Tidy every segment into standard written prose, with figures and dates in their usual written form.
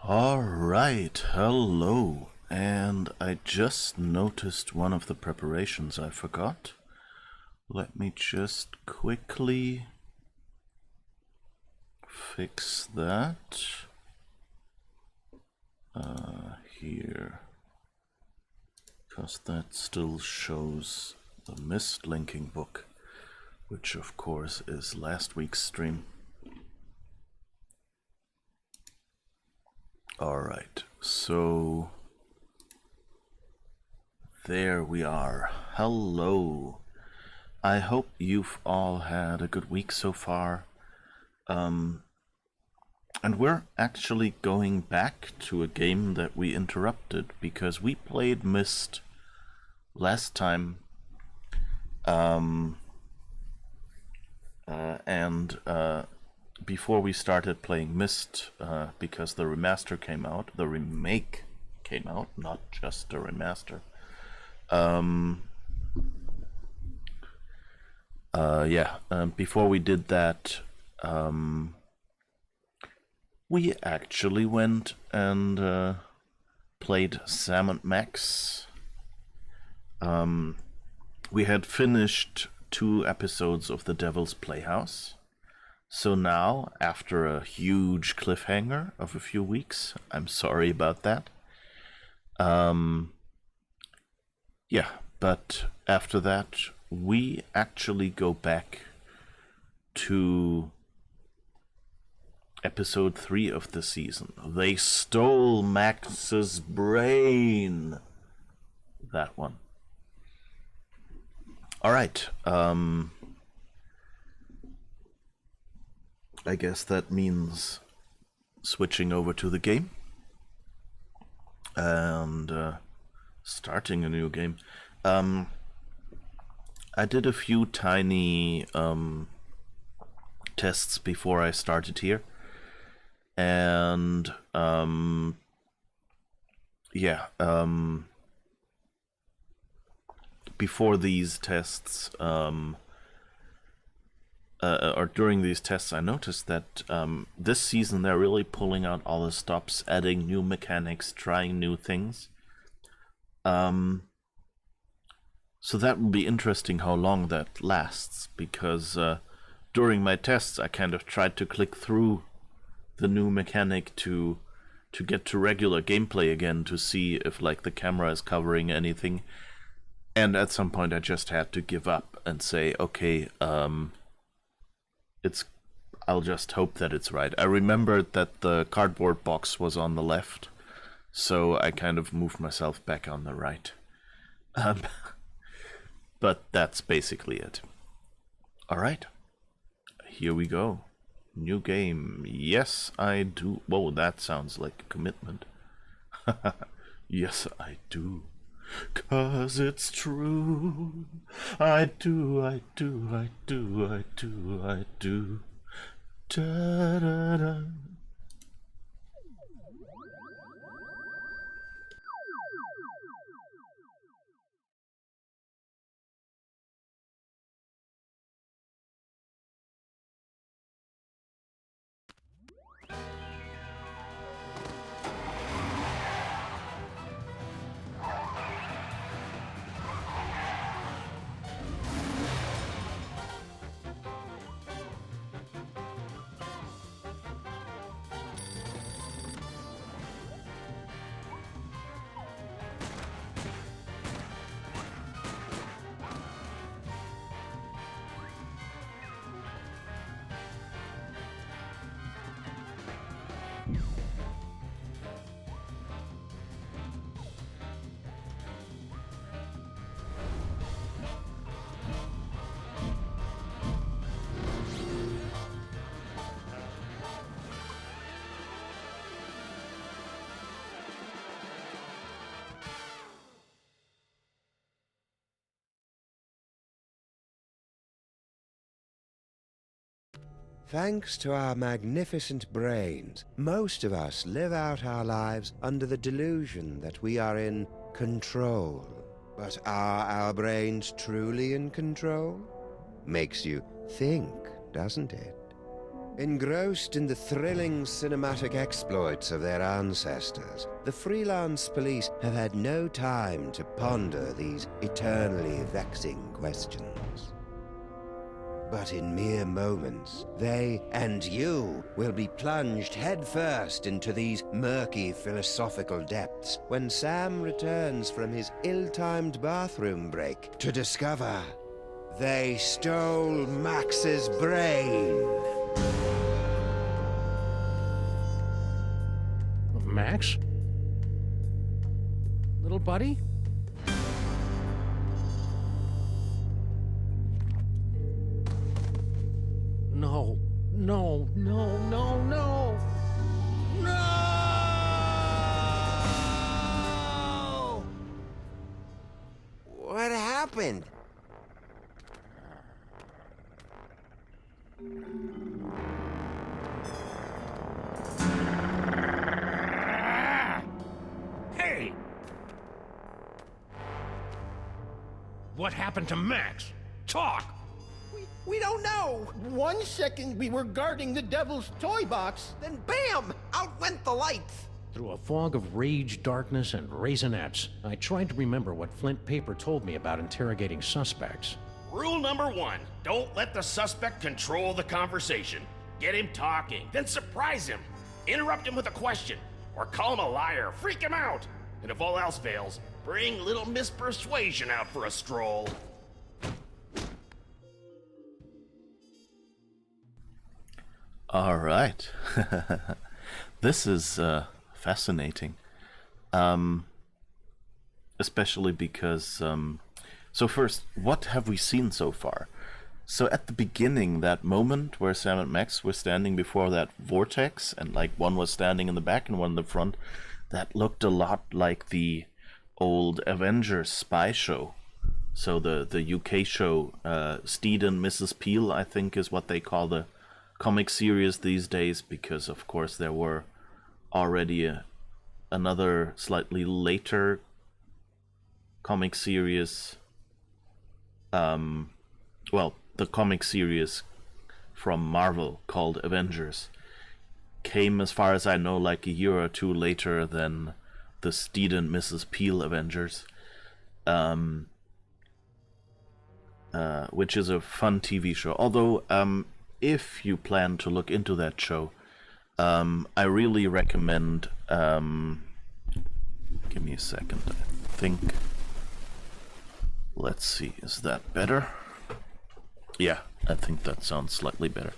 Alright, hello. And I just noticed one of the preparations I forgot. Let me just quickly fix that. Here. Because that still shows the Mist linking book, which of course is last week's stream. Alright, so there we are. Hello. I hope you've all had a good week so far. And we're actually going back to a game that we interrupted because we played Mist last time. Before we started playing Mist, because the remaster came out, the remake came out, not just the remaster. Before we did that, we actually went and played Sam and Max. We had finished 2 episodes of The Devil's Playhouse. So now, after a huge cliffhanger of a few weeks, I'm sorry about that. But after that, we actually go back to episode 3 of the season. They stole Max's brain. That one. Alright, I guess that means switching over to the game and starting a new game. I did a few tiny tests before I started here, and before these tests, or during these tests, I noticed that this season they're really pulling out all the stops, adding new mechanics, trying new things. So that will be interesting how long that lasts, because during my tests I kind of tried to click through the new mechanic to get to regular gameplay again, to see if like the camera is covering anything. And at some point I just had to give up and say, okay, I'll just hope that it's right. I remembered that the cardboard box was on the left, so I kind of moved myself back on the right. But that's basically it. Alright, here we go. New game. Yes, I do. Whoa, that sounds like a commitment. Yes, I do. 'Cause it's true. I do, I do, I do, I do, I do. Da da da. Thanks to our magnificent brains, most of us live out our lives under the delusion that we are in control. But are our brains truly in control? Makes you think, doesn't it? Engrossed in the thrilling cinematic exploits of their ancestors, the freelance police have had no time to ponder these eternally vexing questions. But in mere moments, they and you will be plunged headfirst into these murky philosophical depths when Sam returns from his ill-timed bathroom break to discover they stole Max's brain. Max? Little buddy? No, no, no, no, no! No! What happened? Hey! What happened to Max? Talk! We don't know! 1 second we were guarding the devil's toy box, then BAM! Out went the lights! Through a fog of rage, darkness, and raisinets, I tried to remember what Flint Paper told me about interrogating suspects. Rule number 1, don't let the suspect control the conversation. Get him talking, then surprise him. Interrupt him with a question, or call him a liar, freak him out. And if all else fails, bring little Miss Persuasion out for a stroll. All right. This is fascinating. Especially because... So first, what have we seen so far? So at the beginning, that moment where Sam and Max were standing before that vortex, and like one was standing in the back and one in the front, that looked a lot like the old Avengers spy show. So the UK show, Steed and Mrs. Peel, I think is what they call the comic series these days, because of course there were already another slightly later comic series. Well, the comic series from Marvel called Avengers came, as far as I know, like a year or two later than the Steed and Mrs. Peel Avengers, which is a fun TV show. Although, if you plan to look into that show, I really recommend... give me a second, I think... Let's see, is that better? Yeah, I think that sounds slightly better.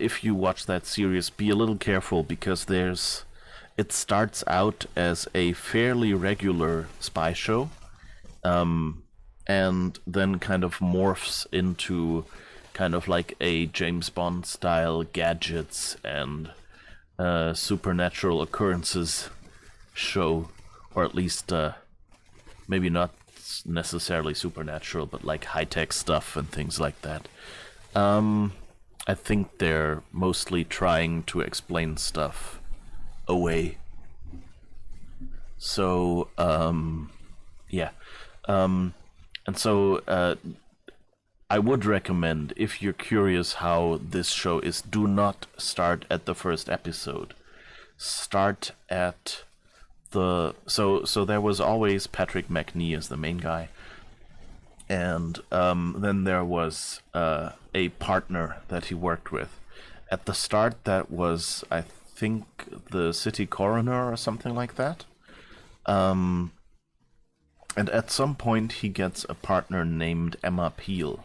If you watch that series, be a little careful, because it starts out as a fairly regular spy show, and then kind of morphs into kind of like a James Bond style gadgets and supernatural occurrences show, or at least maybe not necessarily supernatural, but like high-tech stuff and things like that. I think they're mostly trying to explain stuff away. So, yeah. And so, I would recommend, if you're curious how this show is, do not start at the first episode. Start at the... So there was always Patrick McNee as the main guy. And then there was a partner that he worked with. At the start, that was, I think, the city coroner or something like that. And at some point, he gets a partner named Emma Peel.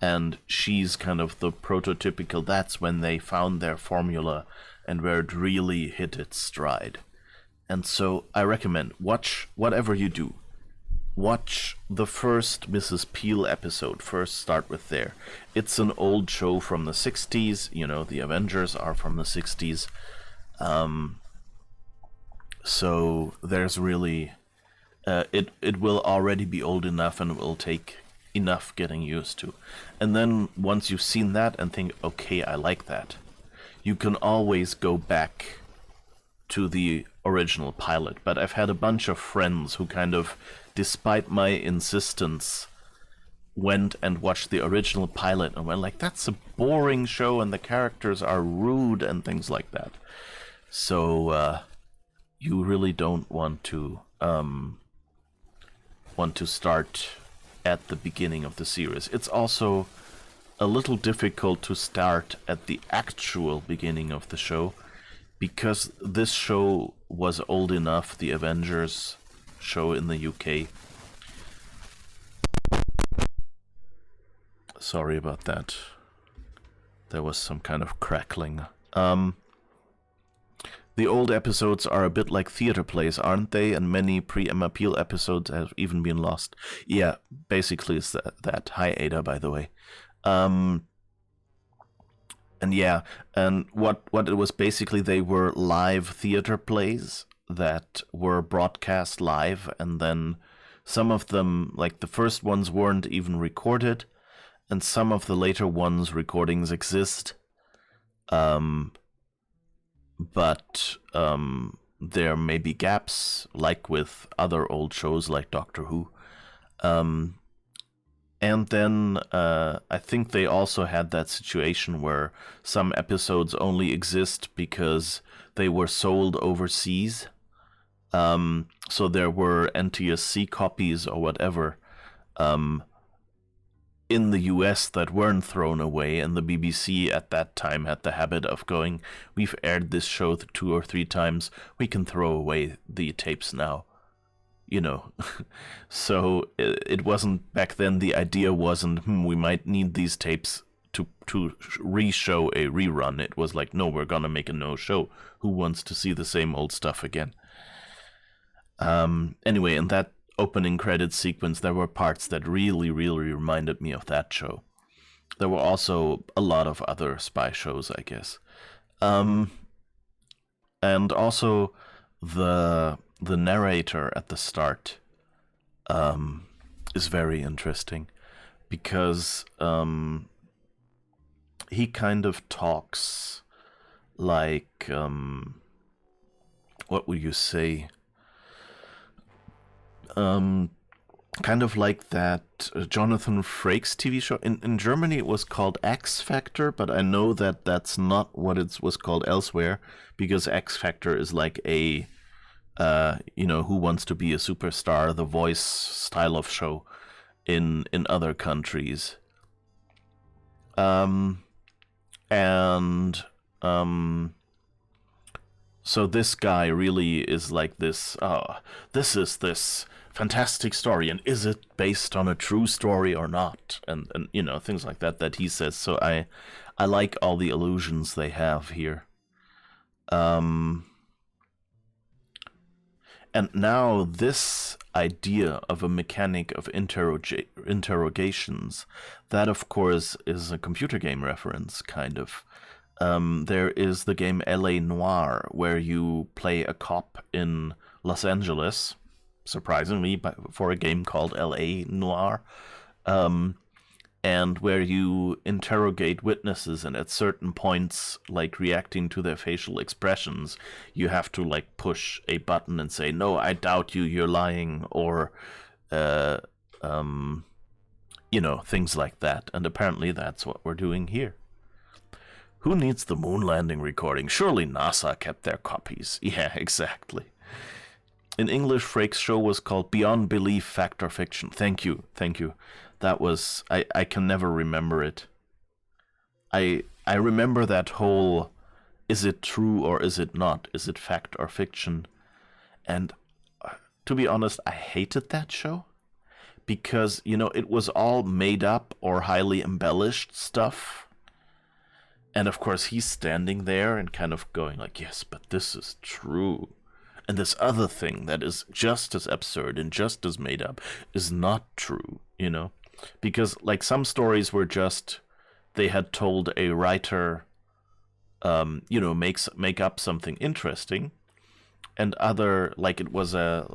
And she's kind of the prototypical, that's when they found their formula and where it really hit its stride. And so I recommend, watch whatever you do. Watch the first Mrs. Peel episode. First start with there. It's an old show from the 60s. You know, the Avengers are from the 60s. So there's really... it will already be old enough and will take enough getting used to. And then once you've seen that and think, okay, I like that, you can always go back to the original pilot. But I've had a bunch of friends who kind of, despite my insistence, went and watched the original pilot and went like, that's a boring show and the characters are rude and things like that. So you really don't want to start at the beginning of the series. It's also a little difficult to start at the actual beginning of the show, because this show was old enough, the Avengers show in the UK. Sorry about that. There was some kind of crackling. The old episodes are a bit like theater plays, aren't they? And many pre-Emma Peel episodes have even been lost. Yeah, basically it's that. Hi, Ada, by the way. And yeah, and what it was basically, they were live theater plays that were broadcast live, and then some of them, like the first ones, weren't even recorded, and some of the later ones, recordings exist. But there may be gaps, like with other old shows like Doctor Who. And then I think they also had that situation where some episodes only exist because they were sold overseas. So there were NTSC copies or whatever in the US that weren't thrown away, and the BBC at that time had the habit of going, we've aired this show 2 or 3 times, we can throw away the tapes now. You know, so it wasn't, back then the idea wasn't, we might need these tapes to re-show a rerun. It was like, no, we're gonna make a no-show. Who wants to see the same old stuff again? Anyway, in that opening credits sequence, there were parts that really, really reminded me of that show. There were also a lot of other spy shows, I guess. And also the narrator at the start is very interesting, because he kind of talks like, what would you say? Kind of like that Jonathan Frakes TV show. In Germany it was called X Factor, but I know that that's not what it was called elsewhere, because X Factor is like a Who Wants to Be a Superstar, The Voice style of show in other countries. So this guy really is like this, this is this fantastic story, and is it based on a true story or not? And things like that he says. So I like all the allusions they have here. And now this idea of a mechanic of interrogations, that of course is a computer game reference, kind of. There is the game L.A. Noire, where you play a cop in Los Angeles, surprisingly, for a game called L.A. Noire, and where you interrogate witnesses, and at certain points, like reacting to their facial expressions, you have to like push a button and say, no, I doubt you, you're lying, or things like that. And apparently that's what we're doing here. Who needs the moon landing recording? Surely NASA kept their copies. Yeah, exactly. In English, Frakes' show was called Beyond Belief, Fact or Fiction. Thank you. That was... I can never remember it. I remember that whole, is it true or is it not? Is it fact or fiction? And to be honest, I hated that show. Because, it was all made up or highly embellished stuff. And of course, he's standing there and kind of going like, yes, but this is true. And this other thing that is just as absurd and just as made up is not true, Because, like, some stories were just, they had told a writer, make up something interesting. And other, like, it was kind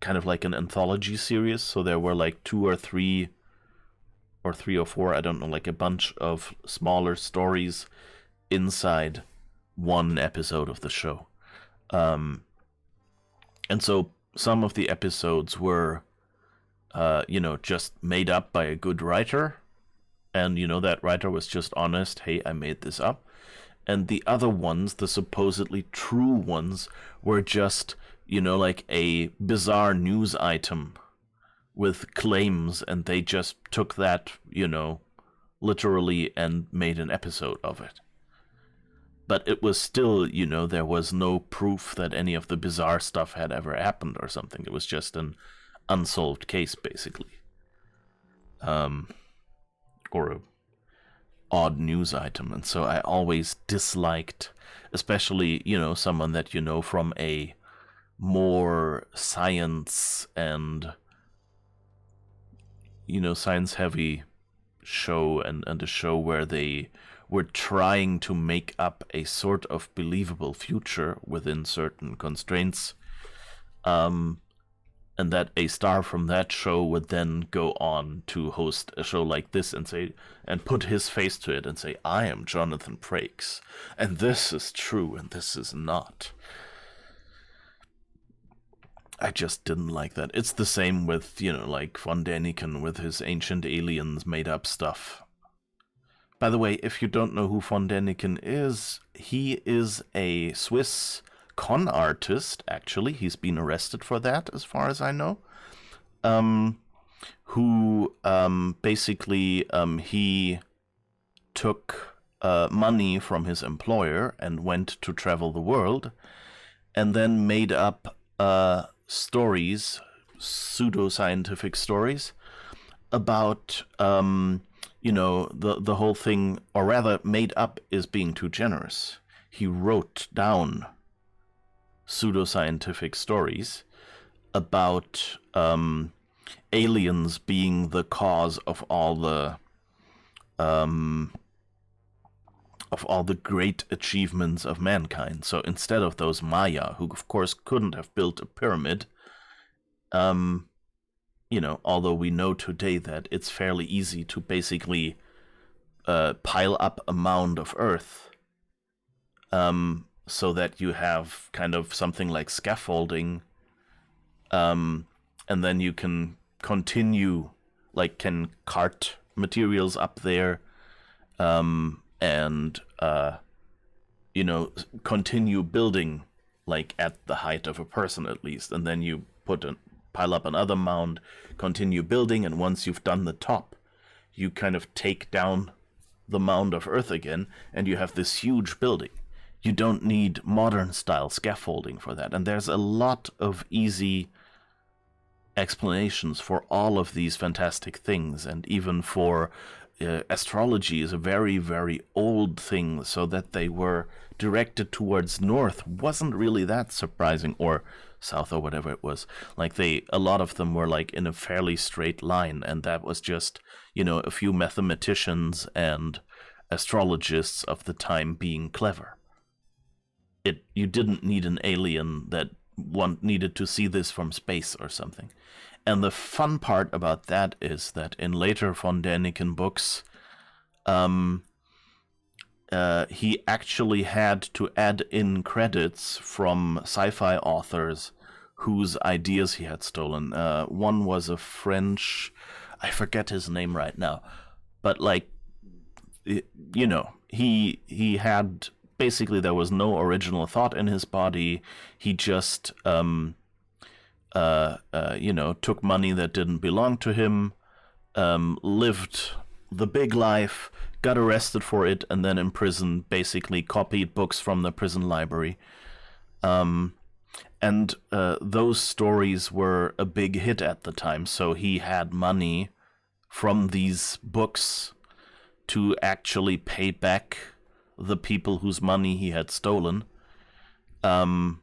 of like an anthology series. So there were like 2 or 3 or 3 or 4, I don't know, like a bunch of smaller stories inside one episode of the show. And so some of the episodes were just made up by a good writer. And, that writer was just honest, hey, I made this up. And the other ones, the supposedly true ones, were just, like a bizarre news item with claims, and they just took that, literally and made an episode of it. But it was still, there was no proof that any of the bizarre stuff had ever happened or something. It was just an unsolved case, basically. Or a odd news item. And so I always disliked, especially, someone that from a more science and, science-heavy show and a show where they were trying to make up a sort of believable future within certain constraints, and that a star from that show would then go on to host a show like this and put his face to it and say, I am Jonathan Frakes, and this is true and this is not. I just didn't like that. It's the same with, like Von Däniken with his Ancient Aliens made up stuff. By the way, if you don't know who Von Däniken is, he is a Swiss con artist, actually. He's been arrested for that, as far as I know. Who basically he took money from his employer and went to travel the world, and then made up stories, pseudoscientific stories, about the whole thing, or rather, made up is being too generous. He wrote down pseudoscientific stories about aliens being the cause of all the great achievements of mankind. So instead of those Maya, who of course couldn't have built a pyramid, although we know today that it's fairly easy to basically pile up a mound of earth, so that you have kind of something like scaffolding, and then you can continue, can cart materials up there, and continue building, at the height of a person at least, and then you pile up another mound, continue building, and once you've done the top, you kind of take down the mound of earth again, and you have this huge building. You don't need modern-style scaffolding for that, and there's a lot of easy explanations for all of these fantastic things, and even for astrology is a very, very old thing, so that they were directed towards north wasn't really that surprising, or south, or whatever it was. A lot of them were in a fairly straight line, and that was just, a few mathematicians and astrologists of the time being clever. You didn't need an alien that needed to see this from space or something. And the fun part about that is that in later Von Däniken books, he actually had to add in credits from sci-fi authors whose ideas he had stolen. One was a French, I forget his name right now, but he had, basically there was no original thought in his body. He just took money that didn't belong to him, lived the big life, got arrested for it, and then in prison basically copied books from the prison library. And those stories were a big hit at the time, so he had money from these books to actually pay back the people whose money he had stolen. And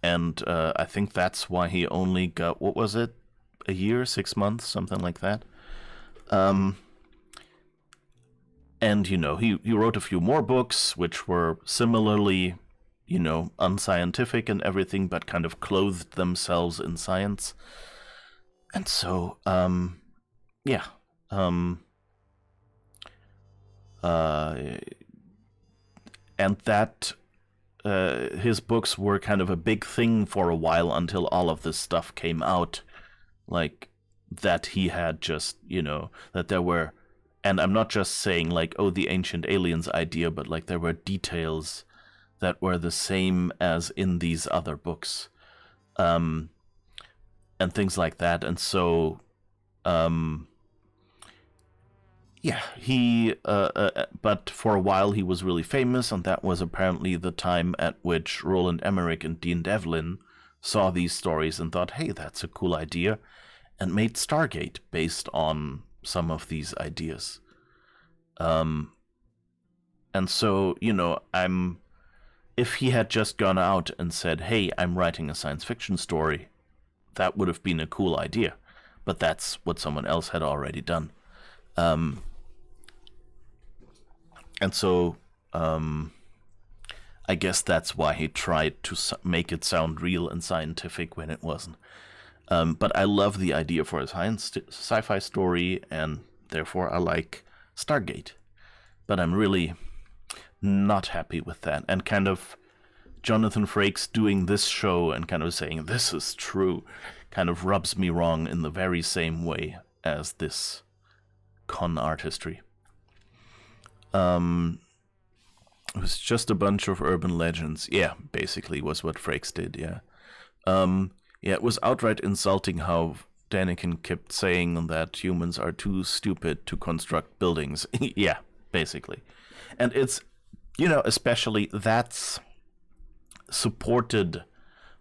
I think that's why he only got, what was it, a year, 6 months, something like that. And, he wrote a few more books, which were similarly, unscientific and everything, but kind of clothed themselves in science. And so, yeah. And that his books were kind of a big thing for a while until all of this stuff came out. that he had just, that there were, and I'm not just saying like, oh, the ancient aliens idea, but like there were details that were the same as in these other books, and things like that. And so, yeah, he, but for a while he was really famous, and that was apparently the time at which Roland Emmerich and Dean Devlin saw these stories and thought, hey, that's a cool idea, and made Stargate based on some of these ideas. And so, if he had just gone out and said, hey, I'm writing a science fiction story, that would have been a cool idea. But that's what someone else had already done. And so, I guess that's why he tried to make it sound real and scientific when it wasn't. But I love the idea for a sci-fi story, and therefore I like Stargate. But I'm really not happy with that. And kind of Jonathan Frakes doing this show and kind of saying this is true kind of rubs me wrong in the very same way as this con artistry. It was just a bunch of urban legends. Yeah, basically was what Frakes did, yeah. Yeah, it was outright insulting how Daniken kept saying that humans are too stupid to construct buildings. Yeah, basically. And it's, especially that's supported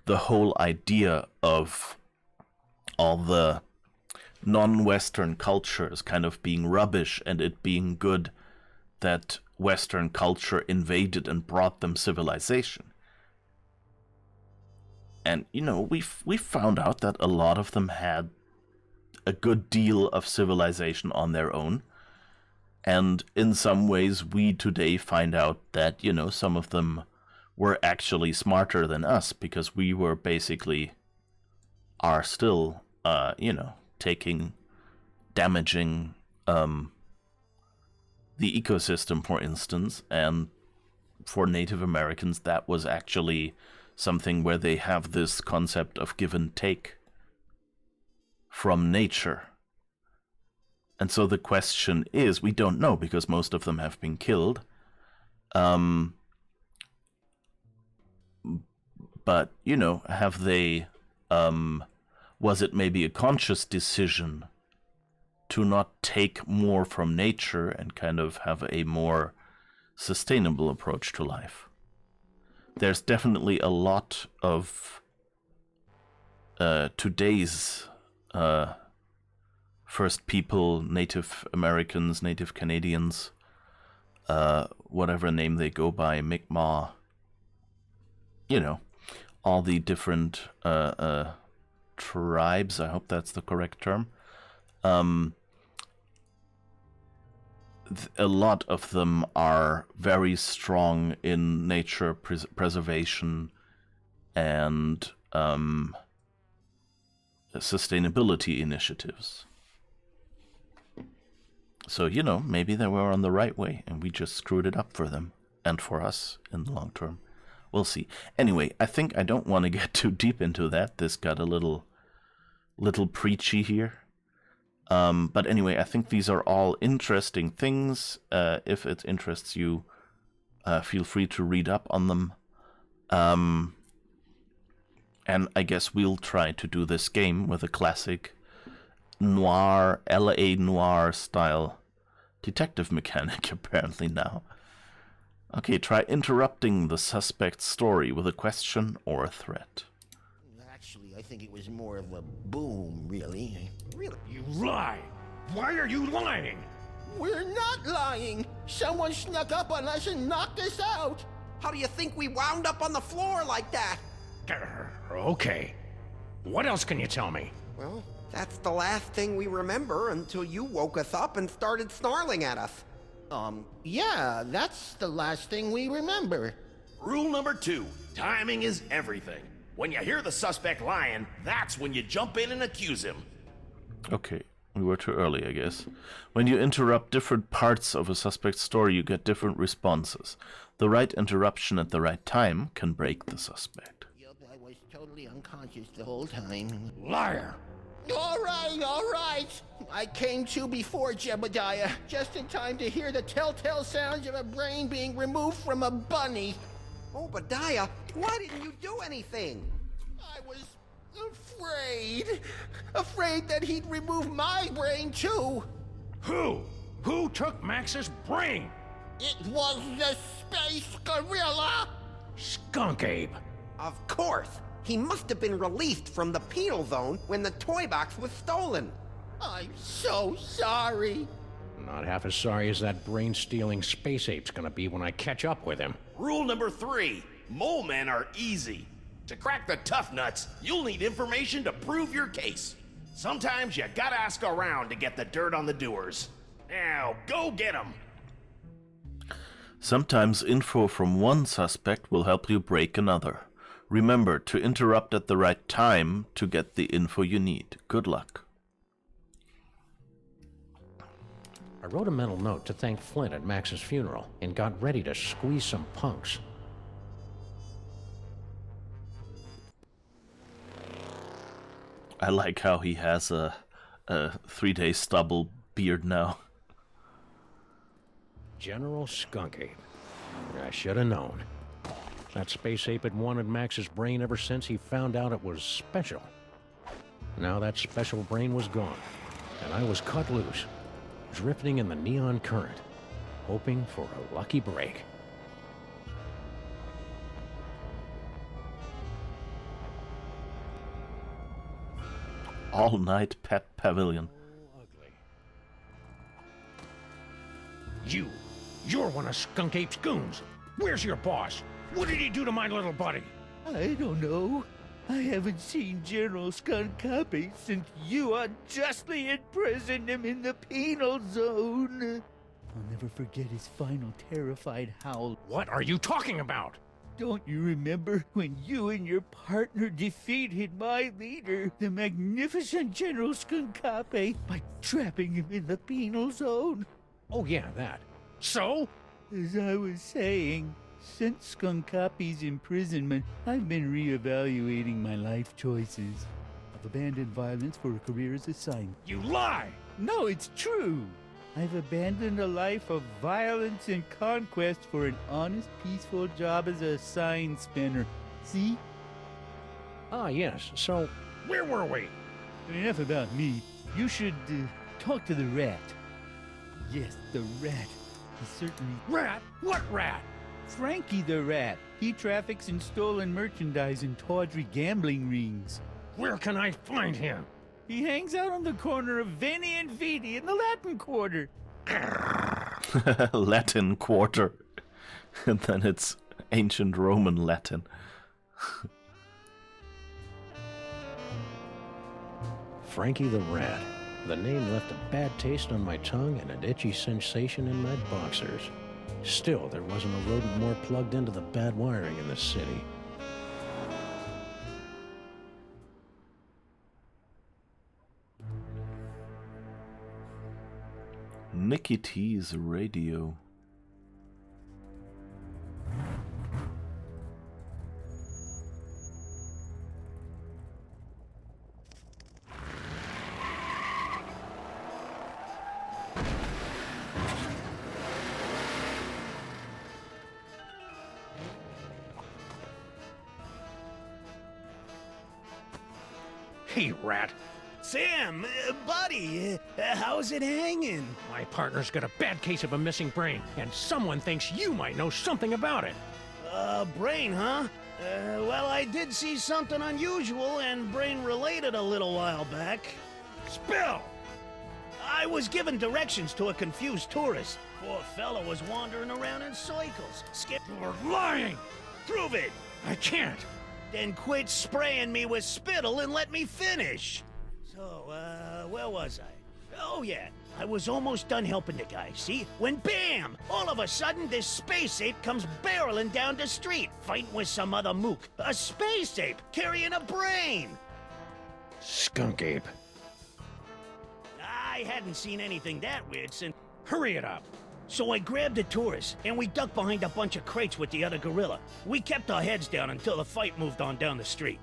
the whole idea of all the non-Western cultures kind of being rubbish and it being good that Western culture invaded and brought them civilization. And, we found out that a lot of them had a good deal of civilization on their own. And in some ways, we today find out that, some of them were actually smarter than us because we were are still, damaging the ecosystem, for instance. And for Native Americans, that was actually something where they have this concept of give and take from nature. And so the question is, we don't know because most of them have been killed. But, have they, was it maybe a conscious decision to not take more from nature and kind of have a more sustainable approach to life? There's definitely a lot of today's First People, Native Americans, Native Canadians, whatever name they go by, Mi'kmaq, all the different tribes, I hope that's the correct term. A lot of them are very strong in nature preservation and sustainability initiatives. So, maybe they were on the right way and we just screwed it up for them and for us in the long term. We'll see. Anyway, I think I don't want to get too deep into that. This got a little preachy here. But anyway, I think these are all interesting things. If it interests you, feel free to read up on them. And I guess we'll try to do this game with a classic noir, LA noir style detective mechanic apparently now. Okay, try interrupting the suspect's story with a question or a threat. Actually, I think it was more of a boom, really. Really? You lie! Why are you lying? We're not lying! Someone snuck up on us and knocked us out! How do you think we wound up on the floor like that? Okay. What else can you tell me? Well, that's the last thing we remember until you woke us up and started snarling at us. Yeah, that's the last thing we remember. Rule number 2, timing is everything. When you hear the suspect lying, that's when you jump in and accuse him. Okay, we were too early, I guess. When you interrupt different parts of a suspect's story, you get different responses. The right interruption at the right time can break the suspect. Yep, I was totally unconscious the whole time. Liar! All right. I came to before Jebediah, just in time to hear the telltale sounds of a brain being removed from a bunny. Obadiah, why didn't you do anything? I was afraid that he'd remove my brain too. Who? Who took Max's brain? It was the space gorilla. Skunk Ape. Of course. He must have been released from the penal zone when the toy box was stolen. I'm so sorry. Not half as sorry as that brain-stealing space ape's gonna be when I catch up with him. Rule number 3, mole men are easy. To crack the tough nuts, you'll need information to prove your case. Sometimes you gotta ask around to get the dirt on the doers. Now, go get 'em. Sometimes info from one suspect will help you break another. Remember to interrupt at the right time to get the info you need. Good luck. I wrote a mental note to thank Flint at Max's funeral and got ready to squeeze some punks. I like how he has a 3-day stubble beard now. General Skunk Ape. I should have known. That space ape had wanted Max's brain ever since he found out it was special. Now that special brain was gone, and I was cut loose, drifting in the neon current, hoping for a lucky break. All-night pet pavilion. You're one of Skunk Ape's goons. Where's your boss? What did he do to my little buddy? I don't know. I haven't seen General Skunkapi since you unjustly imprisoned him in the penal zone. I'll never forget his final terrified howl. What are you talking about? Don't you remember when you and your partner defeated my leader, the magnificent General Skunkapi, by trapping him in the penal zone? Oh yeah, that. So? As I was saying, since Skunkapi's imprisonment, I've been reevaluating my life choices. I've abandoned violence for a career as a sign. You lie! No, it's true! I've abandoned a life of violence and conquest for an honest, peaceful job as a sign spinner. See? Ah, yes. So, where were we? Enough about me. You should talk to the rat. Yes, the rat. He certainly... Rat? What rat? Frankie the rat. He traffics in stolen merchandise in tawdry gambling rings. Where can I find him? He hangs out on the corner of Veni and Vidi in the Latin Quarter. Latin Quarter. And then it's ancient Roman Latin. Frankie the Rat. The name left a bad taste on my tongue and an itchy sensation in my boxers. Still, there wasn't a rodent more plugged into the bad wiring in the city. Nicky T's radio. Hey, Rat. Sam, buddy, how's it hanging? My partner's got a bad case of a missing brain, and someone thinks you might know something about it. Brain, huh? Well, I did see something unusual and brain-related a little while back. Spill! I was given directions to a confused tourist. Poor fellow was wandering around in circles. You're lying! Prove it! I can't! Then quit spraying me with spittle and let me finish. So, where was I? Oh, yeah. I was almost done helping the guy, see? When bam! All of a sudden, this space ape comes barreling down the street, fighting with some other mook. A space ape carrying a brain! Skunk Ape. I hadn't seen anything that weird since... Hurry it up! So I grabbed the tourist, and we ducked behind a bunch of crates with the other gorilla. We kept our heads down until the fight moved on down the street.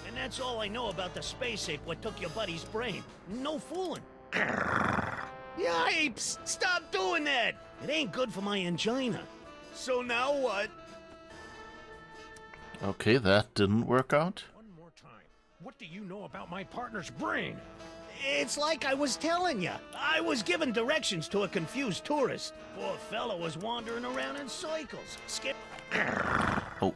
And that's all I know about the space ape what took your buddy's brain. No fooling. Yipes! Stop doing that! It ain't good for my angina. So now what? Okay, that didn't work out. One more time. What do you know about my partner's brain? It's like I was telling you. I was given directions to a confused tourist. Poor fella was wandering around in circles. Oh,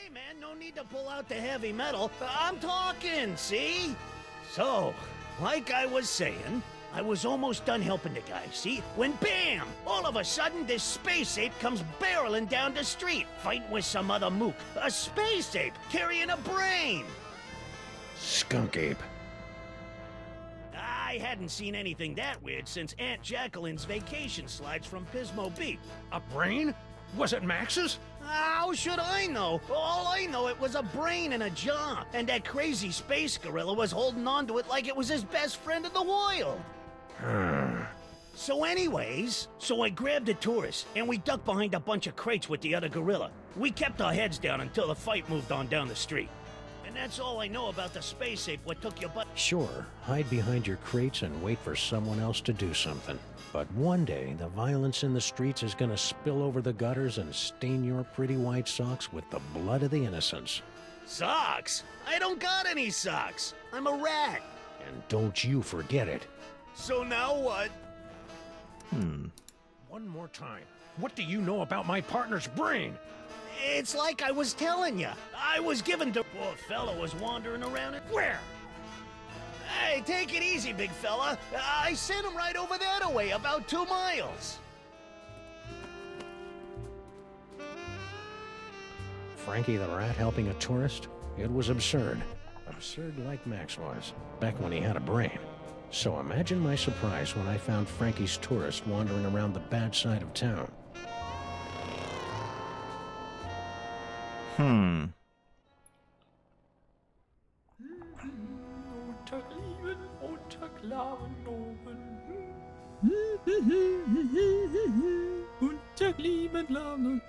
Hey, man, no need to pull out the heavy metal. I'm talking, see? So, like I was saying, I was almost done helping the guy, see? When bam! All of a sudden, this space ape comes barreling down the street, fighting with some other mook. A space ape carrying a brain! Skunk ape. I hadn't seen anything that weird since Aunt Jacqueline's vacation slides from Pismo Beach. A brain? Was it Max's? How should I know? All I know, it was a brain in a jar, and that crazy space gorilla was holding on to it like it was his best friend in the world. So anyways, I grabbed a tourist, and we ducked behind a bunch of crates with the other gorilla. We kept our heads down until the fight moved on down the street. And that's all I know about the space ape what took your butt. Sure, hide behind your crates and wait for someone else to do something. But one day, the violence in the streets is gonna spill over the gutters and stain your pretty white socks with the blood of the innocents. Socks? I don't got any socks. I'm a rat. And don't you forget it. So now what? One more time. What do you know about my partner's brain? It's like I was telling you. I was given to... Poor fella was wandering around it. Where? Hey, take it easy, big fella. I sent him right over that way, about 2 miles. Frankie the Rat helping a tourist? It was absurd. Absurd like Max was, back when he had a brain. So imagine my surprise when I found Frankie's tourist wandering around the bad side of town.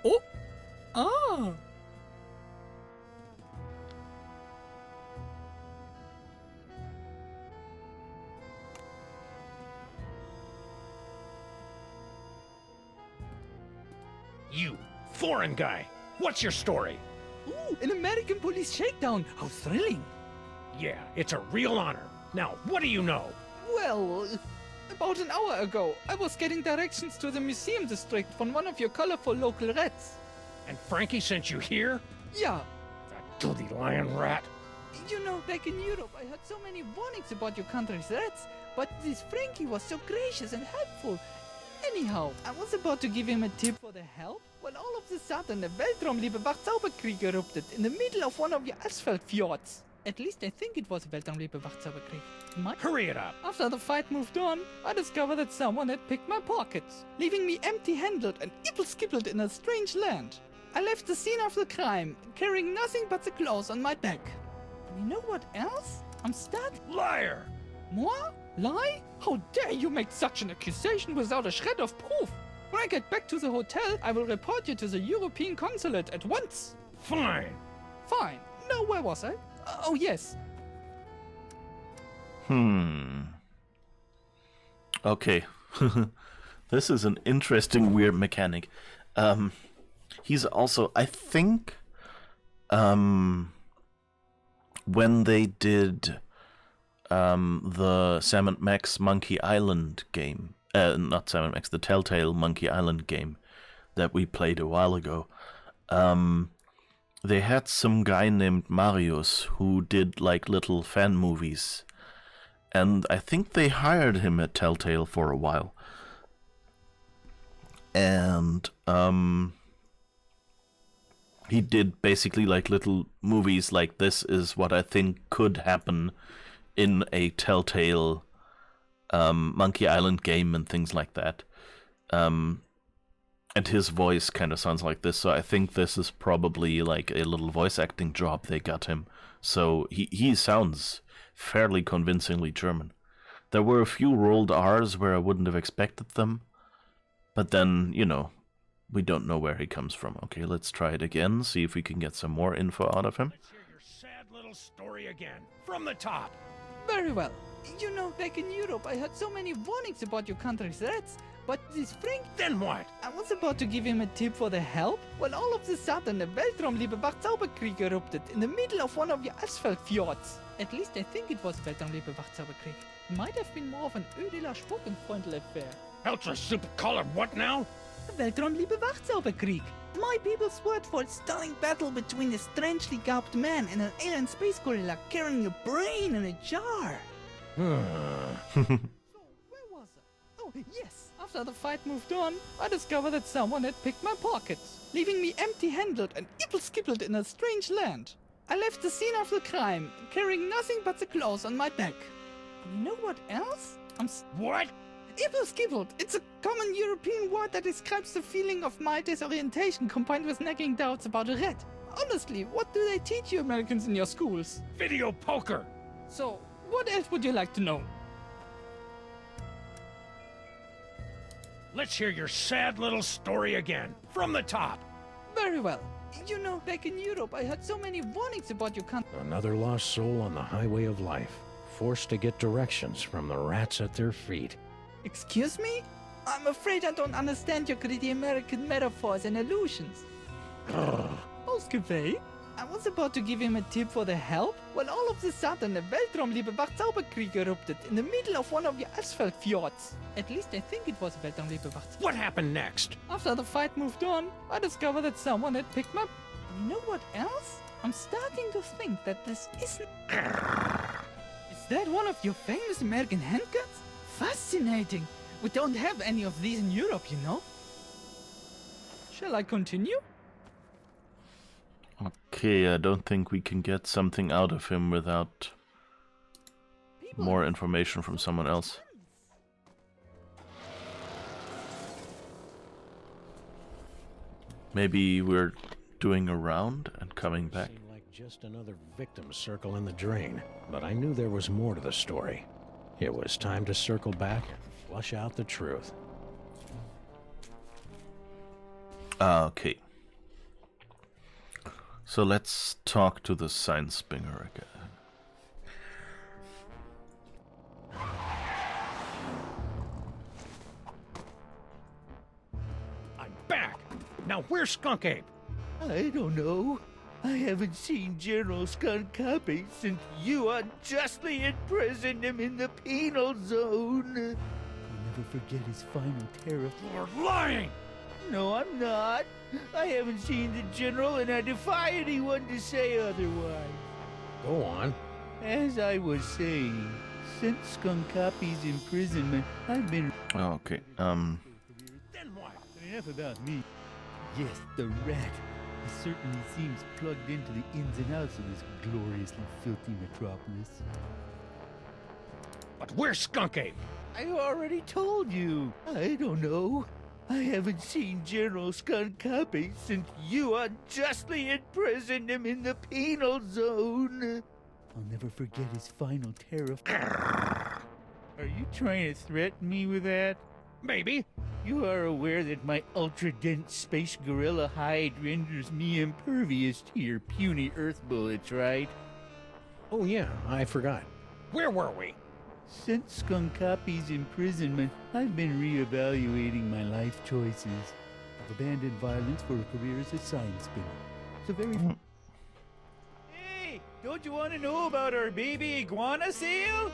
Oh! Ah! You, foreign guy, what's your story? Ooh, an American police shakedown! How thrilling! Yeah, it's a real honor. Now, what do you know? Well, about an hour ago, I was getting directions to the museum district from one of your colorful local rats. And Frankie sent you here? Yeah, That dirty lion rat. you know, back in Europe, I heard so many warnings about your country's rats, but this Frankie was so gracious and helpful. Anyhow, I was about to give him a tip for the help, when all of a sudden a Weltraumliebe Wachzauberkrieg erupted in the middle of one of your asphalt fjords. At least I think it was a Weltraumliebe Wachzauberkrieg. Hurry it up. After the fight moved on, I discovered that someone had picked my pockets, leaving me empty-handed and ibble-skibbled in a strange land. I left the scene of the crime, carrying nothing but the clothes on my back. And you know what else? I'm stuck. Liar! Moi? Lie? How dare you make such an accusation without a shred of proof? When I get back to the hotel, I will report you to the European consulate at once. Fine. Fine. Now, where was I? Oh, yes. Okay. This is an interesting, weird mechanic. He's also, I think, when they did the Sam and Max Monkey Island game, not Sam and Max, the Telltale Monkey Island game that we played a while ago, they had some guy named Marius who did like little fan movies, and I think they hired him at Telltale for a while. And he did basically like little movies like this is what I think could happen in a Telltale Monkey Island game and things like that. And his voice kind of sounds like this, so I think this is probably like a little voice acting job they got him. So he sounds fairly convincingly German. There were a few rolled R's where I wouldn't have expected them, but then, you know, we don't know where he comes from. Okay, let's try it again, see if we can get some more info out of him. Let's hear your sad little little story again, from the top. Very well. You know, back in Europe, I heard so many warnings about your country's threats, but this Frank... Then what? I was about to give him a tip for the help, when all of a sudden a Weltraumliebebach Zauberkrieg erupted in the middle of one of your asphalt fjords. At least I think it was Weltraumliebebach Zauberkrieg. Might have been more of an Ödeler Spokenfreundl affair. Ultra super colored what now? Weltraumliebebach Zauberkrieg. My people's word for a stunning battle between a strangely garbed man and an alien space gorilla carrying a brain in a jar. So, where was I? Oh, yes. After the fight moved on, I discovered that someone had picked my pockets, leaving me empty-handed and ibble-skibbled in a strange land. I left the scene of the crime, carrying nothing but the clothes on my back. And you know what else? What? Ibble-skibbled. It's a common European word that describes the feeling of mild disorientation combined with nagging doubts about a rat. Honestly, what do they teach you Americans in your schools? Video poker. So, what else would you like to know? Let's hear your sad little story again, from the top. Very well. You know, back in Europe, I heard so many warnings about your country. Another lost soul on the highway of life, forced to get directions from the rats at their feet. Excuse me? I'm afraid I don't understand your gritty American metaphors and allusions. Ausgewählt? I was about to give him a tip for the help, when all of a sudden a Weltraumliebebach Zauberkrieg erupted in the middle of one of your asphalt fjords. At least I think it was Weltraumliebebach. What happened next? After the fight moved on, I discovered that someone had picked my... You know what else? I'm starting to think that this isn't... Is that one of your famous American handguns? Fascinating. We don't have any of these in Europe, you know. Shall I continue? Okay, I don't think we can get something out of him without more information from someone else. Maybe we're doing a round and coming back. Seemed like just another victim circle in the drain, but I knew there was more to the story. It was time to circle back and flush out the truth. Okay. So let's talk to the sign spinger again. I'm back! Now where's Skunk Ape? I don't know. I haven't seen General Skunk Copy since you unjustly imprisoned him in the penal zone. I'll never forget his final terror. You're lying! No, I'm not. I haven't seen the General, and I defy anyone to say otherwise. Go on. As I was saying, since Skunk Copy's imprisonment, I've been... Okay, Then what? Enough about me. Yes, the rat. He certainly seems plugged into the ins and outs of this gloriously filthy metropolis. But where's Skunk Ape? I already told you. I don't know. I haven't seen General Skunk Copy since you unjustly imprisoned him in the penal zone. I'll never forget his final terror. Are you trying to threaten me with that? Maybe. You are aware that my ultra-dense space gorilla hide renders me impervious to your puny Earth bullets, right? Oh yeah, I forgot. Where were we? Since Skunk Copy's imprisonment, I've been re-evaluating my life choices. I've abandoned violence for a career as a sign spinner. It's a very... Hey! Don't you want to know about our baby iguana sale?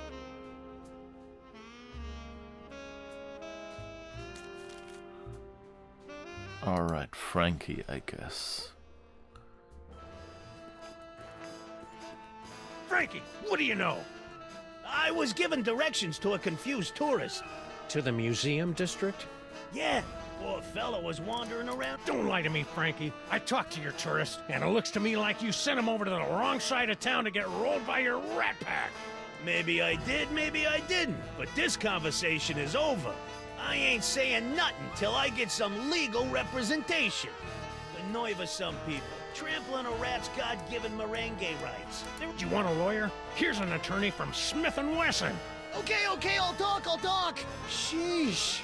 alright, Frankie, I guess. Frankie, what do you know? I was given directions to a confused tourist. To the museum district? Yeah, poor fella was wandering around. Don't lie to me, Frankie. I talked to your tourist, and it looks to me like you sent him over to the wrong side of town to get rolled by your rat pack. Maybe I did, maybe I didn't. But this conversation is over. I ain't saying nothing till I get some legal representation. The nerve of some people, trampling a rat's God-given merengue rights. Do you want a lawyer? Here's an attorney from Smith & Wesson. Okay, I'll talk. Sheesh.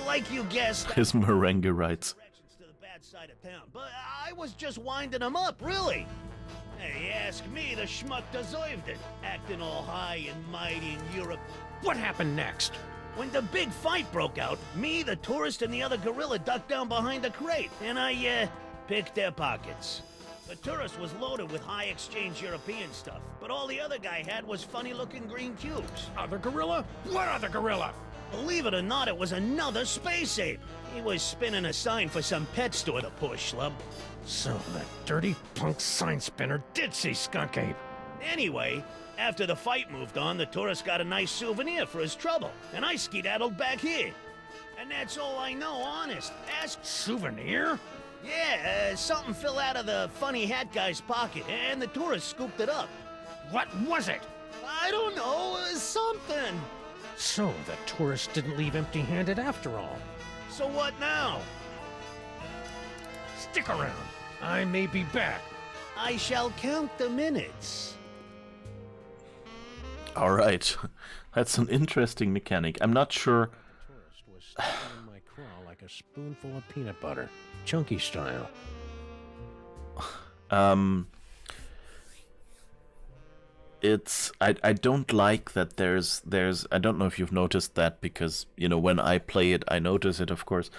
Like you guessed, His merengue rights. directions to the bad side of town, but I was just winding him up, really. Hey, ask me, the schmuck deserved it. Acting all high and mighty in Europe. What happened next? When the big fight broke out, me, the tourist, and the other gorilla ducked down behind a crate, and I, picked their pockets. The tourist was loaded with high-exchange European stuff, but all the other guy had was funny-looking green cubes. Other gorilla? What other gorilla? Believe it or not, it was another space ape. He was spinning a sign for some pet store, the poor schlub. So that dirty punk sign spinner did see Skunk Ape. Anyway, after the fight moved on, the tourist got a nice souvenir for his trouble, and I skedaddled back here. And that's all I know, honest. Ask... Souvenir? Yeah, something fell out of the funny hat guy's pocket, and the tourist scooped it up. What was it? I don't know, something. So the tourist didn't leave empty-handed after all. So what now? Stick around. I may be back. I shall count the minutes. All right. That's an interesting mechanic. I'm not sure. The tourist was sticking in my craw like a spoonful of peanut butter, chunky style. I don't like that there's I don't know if you've noticed that, because you know when I play it I notice it, of course.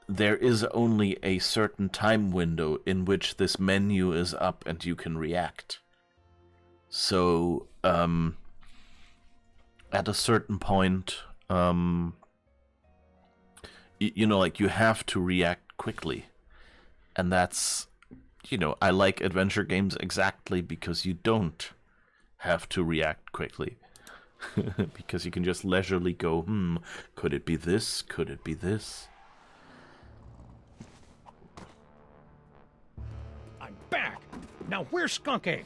There is only a certain time window in which this menu is up and you can react. So at a certain point, you know, like you have to react quickly, and that's, you know, I like adventure games exactly because you don't have to react quickly. Because you can just leisurely go, could it be this? Could it be this? I'm back! Now where's Skunk Ape?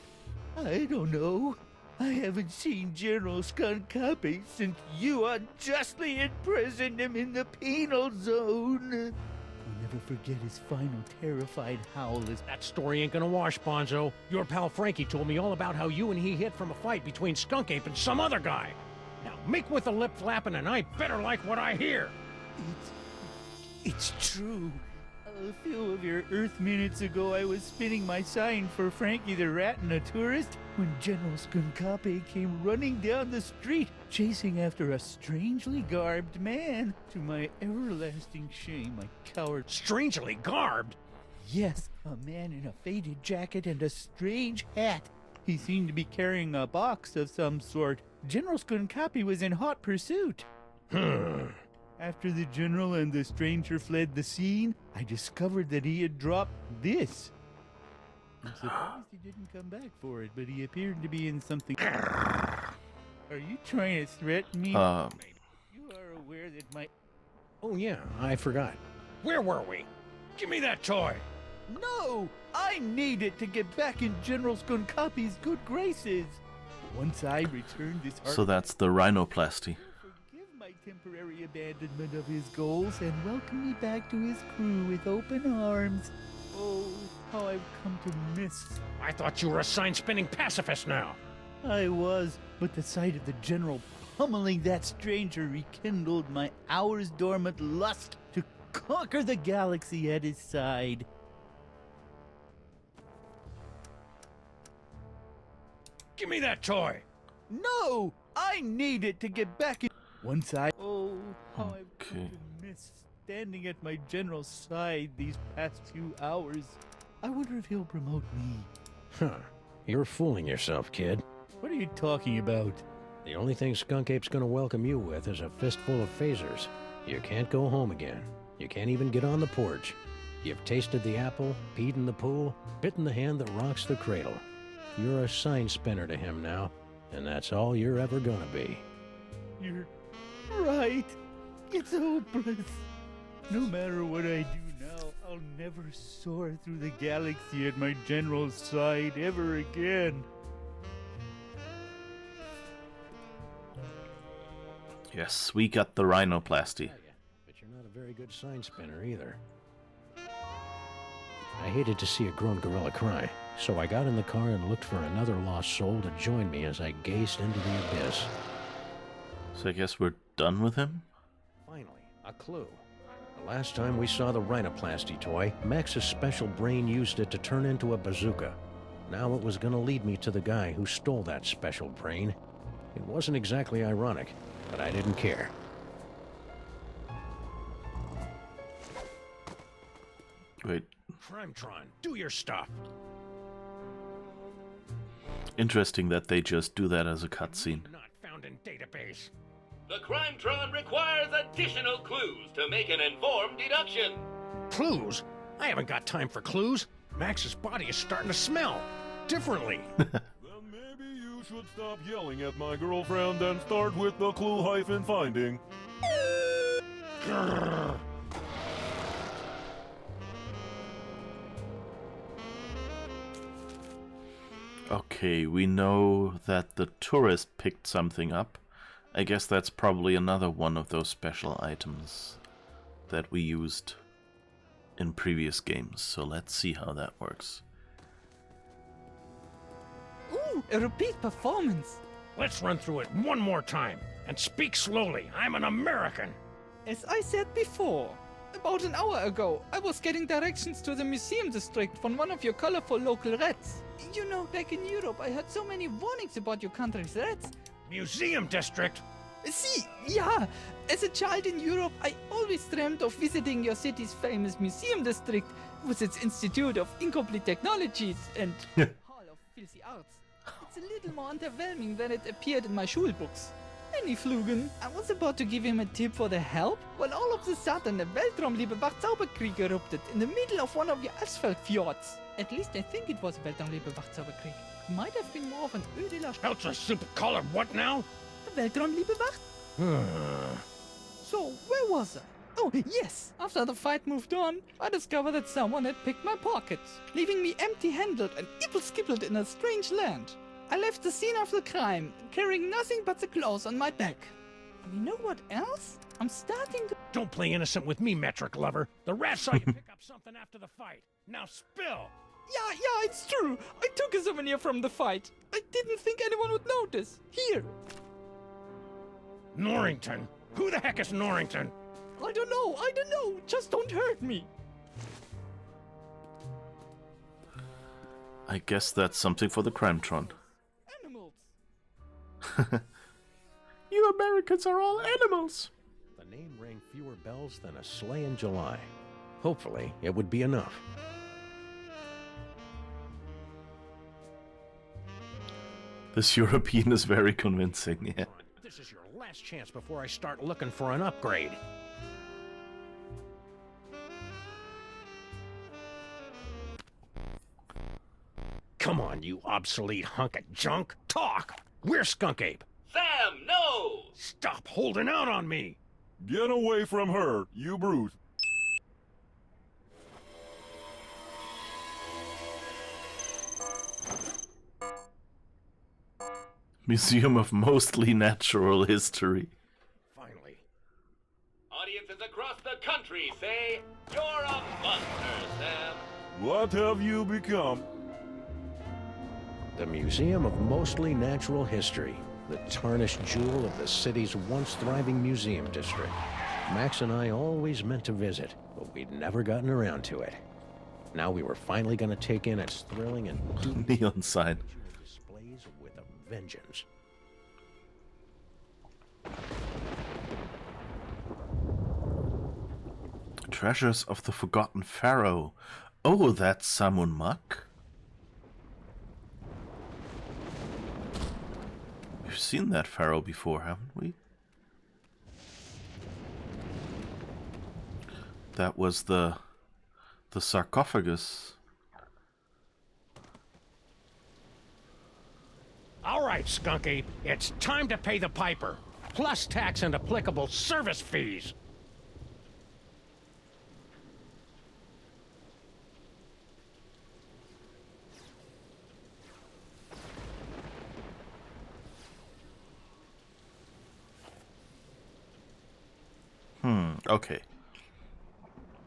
I don't know. I haven't seen General Skunkapi since you unjustly imprisoned him in the penal zone. I'll never forget his final terrified howl as... That story ain't gonna wash, Bonzo. Your pal Frankie told me all about how you and he hid from a fight between Skunk Ape and some other guy. Now make with the lip flapping and I better like what I hear. It's true. A few of your Earth minutes ago, I was spinning my sign for Frankie the Rat and a tourist when General Skunkapi came running down the street, chasing after a strangely garbed man. To my everlasting shame, I cowered. Strangely garbed? Yes, a man in a faded jacket and a strange hat. He seemed to be carrying a box of some sort. General Skunkapi was in hot pursuit. After the general and the stranger fled the scene, I discovered that he had dropped this. I'm surprised he didn't come back for it, but he appeared to be in something. Are you trying to threaten me? You are aware that my... Oh yeah, I forgot. Where were we? Give me that toy! No! I need it to get back in General Skunkapi's good graces. Once I return this... So that's the rhinoplasty. My temporary abandonment of his goals and welcome me back to his crew with open arms. Oh, how I've come to miss. I thought you were a sign-spinning pacifist now. I was, but the sight of the general pummeling that stranger rekindled my hours dormant lust to conquer the galaxy at his side. Give me that toy! No! I need it to get back in... Once I... Oh, how I've come Okay. to miss standing at my general's side these past few hours. I wonder if he'll promote me. Huh. You're fooling yourself, kid. What are you talking about? The only thing Skunk Ape's gonna welcome you with is a fistful of phasers. You can't go home again. You can't even get on the porch. You've tasted the apple, peed in the pool, bitten the hand that rocks the cradle. You're a sign spinner to him now, and that's all you're ever gonna be. You're right. It's hopeless. No matter what I do now, I'll never soar through the galaxy at my general's side ever again. Yes, we got the rhinoplasty. But you're not a very good sign spinner either. I hated to see a grown gorilla cry, so I got in the car and looked for another lost soul to join me as I gazed into the abyss. So I guess we're done with him? Finally, a clue. The last time we saw the rhinoplasty toy, Max's special brain used it to turn into a bazooka. Now it was gonna lead me to the guy who stole that special brain. It wasn't exactly ironic, but I didn't care. Wait. Crimetron, do your stuff. Interesting that they just do that as a cutscene. Not found in database. The Crimetron requires additional clues to make an informed deduction. Clues? I haven't got time for clues. Max's body is starting to smell differently. Then maybe you should stop yelling at my girlfriend and start with the clue-finding. Grrr. Okay, we know that the tourist picked something up. I guess that's probably another one of those special items that we used in previous games. So let's see how that works. Ooh, a repeat performance. Let's run through it one more time. And speak slowly. I'm an American. As I said before, about an hour ago, I was getting directions to the museum district from one of your colorful local rats. You know, back in Europe, I heard so many warnings about your country's rats. Museum district? See, yeah, as a child in Europe, I always dreamed of visiting your city's famous museum district with its Institute of Incomplete Technologies and Hall of Filthy Arts. It's a little more underwhelming than it appeared in my schulbooks. Any Flugen, I was about to give him a tip for the help, when all of a sudden a Weltraumliebebach Zauberkrieg erupted in the middle of one of your asphalt fjords. At least I think it was Weltraumliebebach Zauberkrieg. Might have been more of an Ödeler... Ultra super color what now? The Weltraumliebebach? So, where was I? Oh, yes! After the fight moved on, I discovered that someone had picked my pockets, leaving me empty-handed and ibble-skibbled in a strange land. I left the scene of the crime, carrying nothing but the clothes on my back. And you know what else? I'm starting to... Don't play innocent with me, metric lover. The rat saw you pick up something after the fight. Now spill! Yeah, it's true. I took a souvenir from the fight. I didn't think anyone would notice. Here. Norrington? Who the heck is Norrington? I don't know. Just don't hurt me. I guess that's something for the Crimetron. Animals. You Americans are all animals. The name rang fewer bells than a sleigh in July. Hopefully, it would be enough. This European is very convincing, yeah. This is your last chance before I start looking for an upgrade. Come on, you obsolete hunk of junk. Talk! We're Skunk Ape. Sam, no! Stop holding out on me! Get away from her, you brute. Museum of Mostly Natural History. Finally. Audiences across the country say, you're a monster, Sam. What have you become? The Museum of Mostly Natural History. The tarnished jewel of the city's once thriving museum district. Max and I always meant to visit, but we'd never gotten around to it. Now we were finally going to take in its thrilling and Neon sign. displays with a vengeance. Treasures of the Forgotten Pharaoh. Oh, that's Samun Mak. We've seen that pharaoh before, haven't we? That was the sarcophagus. All right, Skunk Ape, it's time to pay the piper. Plus tax and applicable service fees. Okay.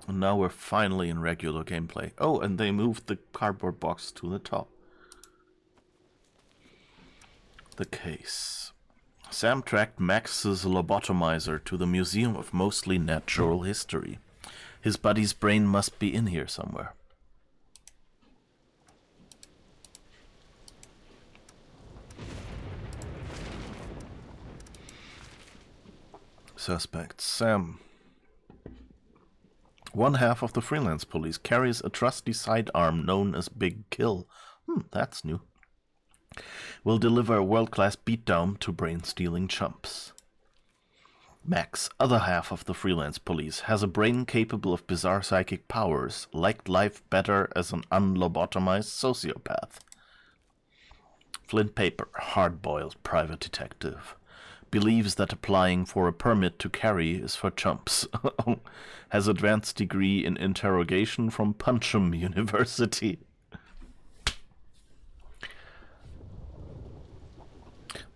And now we're finally in regular gameplay. Oh, and they moved the cardboard box to the top. The case. Sam tracked Max's lobotomizer to the Museum of Mostly Natural History. His buddy's brain must be in here somewhere. Suspect Sam. One half of the freelance police carries a trusty sidearm known as Big Kill. That's new. Will deliver a world-class beatdown to brain-stealing chumps. Max, other half of the freelance police, has a brain capable of bizarre psychic powers, liked life better as an unlobotomized sociopath. Flint Paper, hard-boiled private detective. Believes that applying for a permit to carry is for chumps. Has advanced degree in interrogation from Puncham University.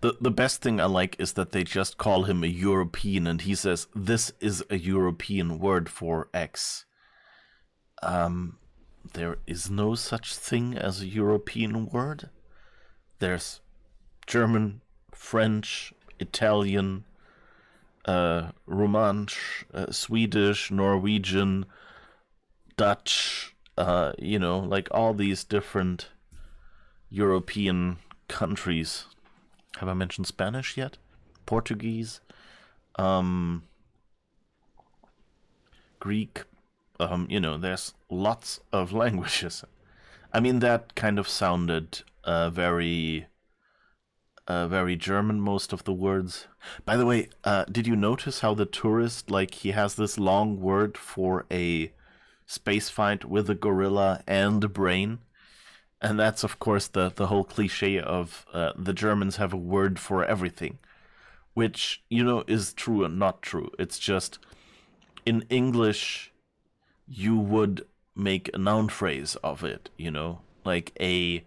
The best thing I like is that they just call him a European, and he says, this is a European word for X. There is no such thing as a European word. There's German, French, Italian, Romansh, Swedish, Norwegian, Dutch, like all these different European countries. Have I mentioned Spanish yet? Portuguese, Greek, there's lots of languages. I mean, that kind of sounded very German, most of the words. By the way, did you notice how the tourist, he has this long word for a space fight with a gorilla and a brain? And that's, of course, the whole cliche of the Germans have a word for everything, which, is true and not true. It's just, in English, you would make a noun phrase of it, like a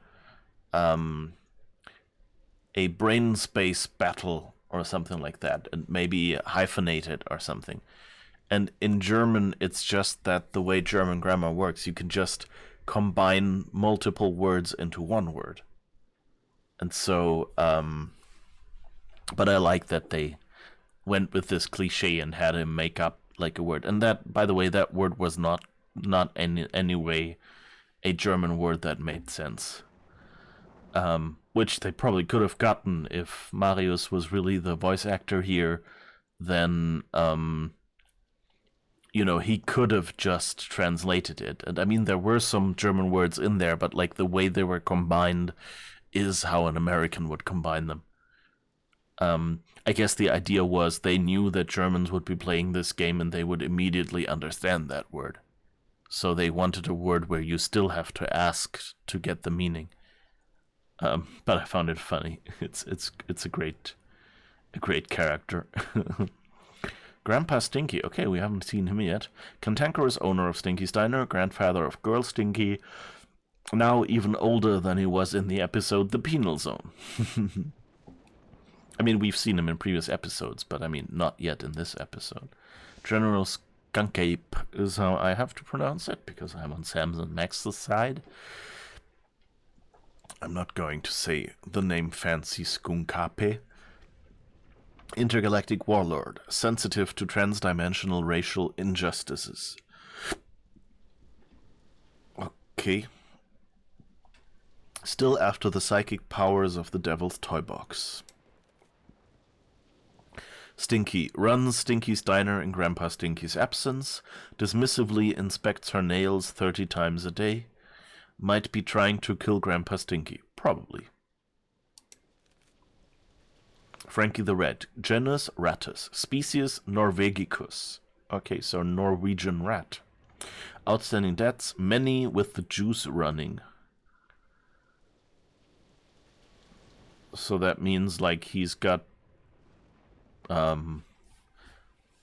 brain space battle or something like that, and maybe hyphenate it or something. And in German, it's just that the way German grammar works, you can just combine multiple words into one word. And so, but I like that they went with this cliche and had him make up like a word. And that, by the way, that word was not any way a German word that made sense. Which they probably could have gotten if Marius was really the voice actor here. Then, he could have just translated it. And I mean, there were some German words in there, but the way they were combined is how an American would combine them. I guess the idea was they knew that Germans would be playing this game and they would immediately understand that word. So they wanted a word where you still have to ask to get the meaning. But I found it funny. It's a great character. Grandpa Stinky. Okay, we haven't seen him yet. Cantankerous owner of Stinky's Diner, grandfather of Girl Stinky, now even older than he was in the episode The Penal Zone. I mean, we've seen him in previous episodes, but I mean, not yet in this episode. General Skunkape is how I have to pronounce it, because I'm on Sam's and Max's side. I'm not going to say the name fancy Skunkape. Intergalactic warlord, sensitive to transdimensional racial injustices. Okay. Still after the psychic powers of the Devil's Toy Box. Stinky runs Stinky's Diner in Grandpa Stinky's absence, dismissively inspects her nails 30 times a day. Might be trying to kill Grandpa Stinky. Probably. Frankie the Red. Genus Rattus. Species Norvegicus. Okay, so Norwegian rat. Outstanding debts. Many with the juice running. So that means he's got... I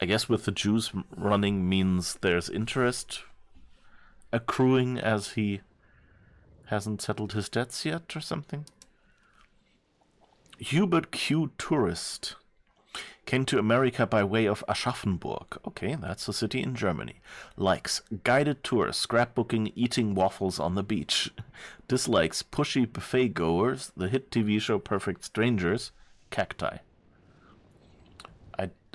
guess with the juice running means there's interest accruing as he hasn't settled his debts yet or something. Hubert Q. Tourist. Came to America by way of Aschaffenburg. Okay, that's a city in Germany. Likes guided tours, scrapbooking, eating waffles on the beach. Dislikes pushy buffet goers, the hit TV show Perfect Strangers, cacti.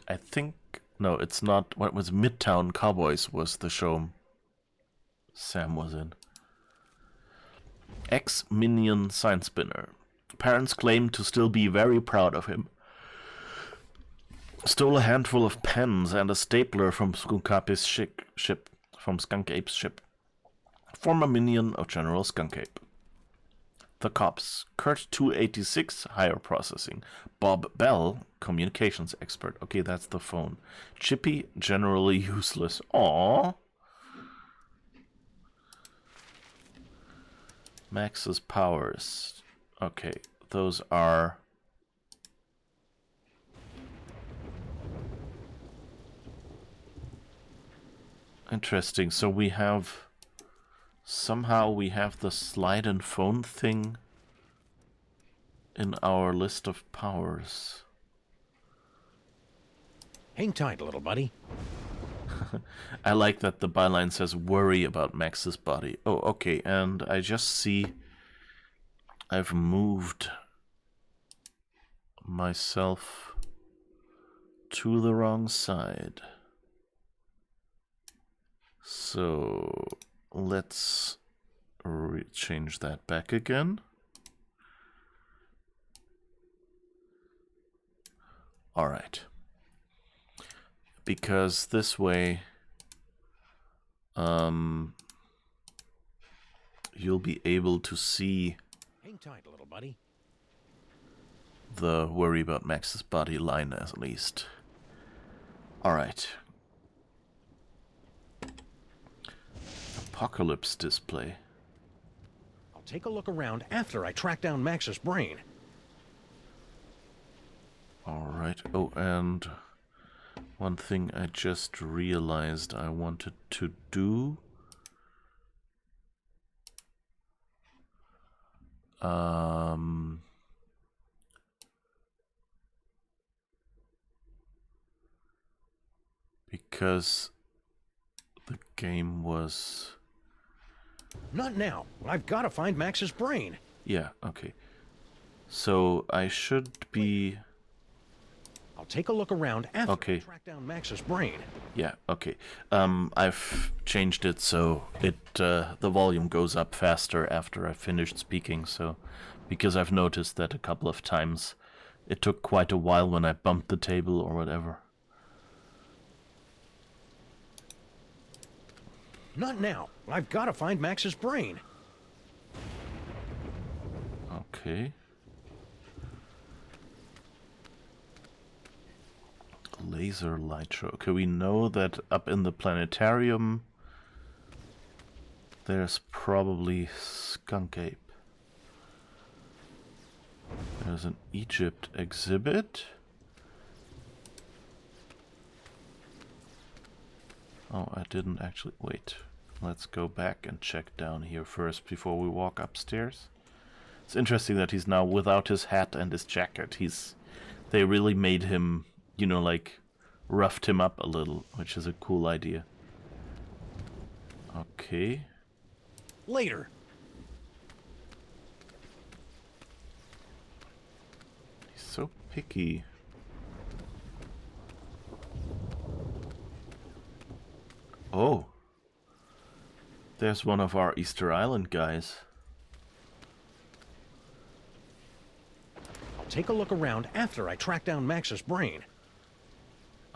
I think No, it's not. What was Midtown Cowboys was the show Sam was in. Ex-Minion Sign Spinner. Parents claim to still be very proud of him. Stole a handful of pens and a stapler from Skunk Ape's ship. Former minion of General Skunk Ape. The Cops. Kurt 286, Higher Processing. Bob Bell, Communications Expert. Okay, that's the phone. Chippy, generally useless. Aww. Max's powers. Okay, those are... Interesting. So we have... Somehow we have the slide and phone thing in our list of powers. Hang tight, little buddy. I like that the byline says worry about Max's body. Oh, okay, and I just see I've moved myself to the wrong side. So let's change that back again. All right. Because this way, you'll be able to see Hang tight, little buddy. the worry about Max's body line at least. All right. Apocalypse display. I'll take a look around after I track down Max's brain. All right. Oh, and one thing I just realized I wanted to do. Because the game was... Not now. I've got to find Max's brain. Yeah, okay. So I should be... I'll take a look around after Okay. I track down Max's brain. Yeah, okay. I've changed it so it the volume goes up faster after I've finished speaking, so because I've noticed that a couple of times it took quite a while when I bumped the table or whatever. Not now. I've got to find Max's brain. Okay. Laser light show. Okay, we know that up in the planetarium there's probably Skunk Ape. There's an Egypt exhibit. Oh, I didn't actually... Wait. Let's go back and check down here first before we walk upstairs. It's interesting that he's now without his hat and his jacket. They really made him, you know, like, roughed him up a little, which is a cool idea. Okay. Later. He's so picky. Oh. There's one of our Easter Island guys. I'll take a look around after I track down Max's brain.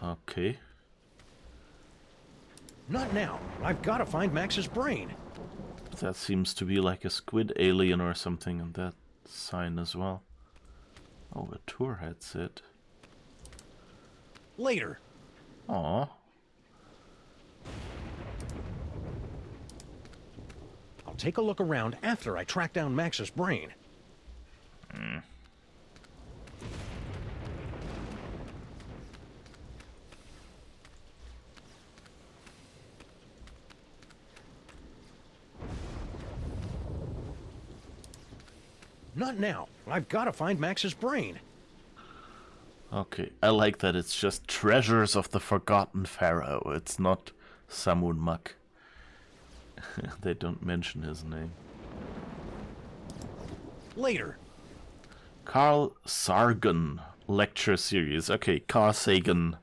Okay. Not now. I've got to find Max's brain. That seems to be like a squid alien or something in that sign as well. Oh, a tour headset. Later. Aww. I'll take a look around after I track down Max's brain. Not now. I've got to find Max's brain. Okay, I like that it's just Treasures of the Forgotten Pharaoh. It's not Samun Muck. They don't mention his name. Later. Carl Sagan lecture series. Okay, Carl Sagan.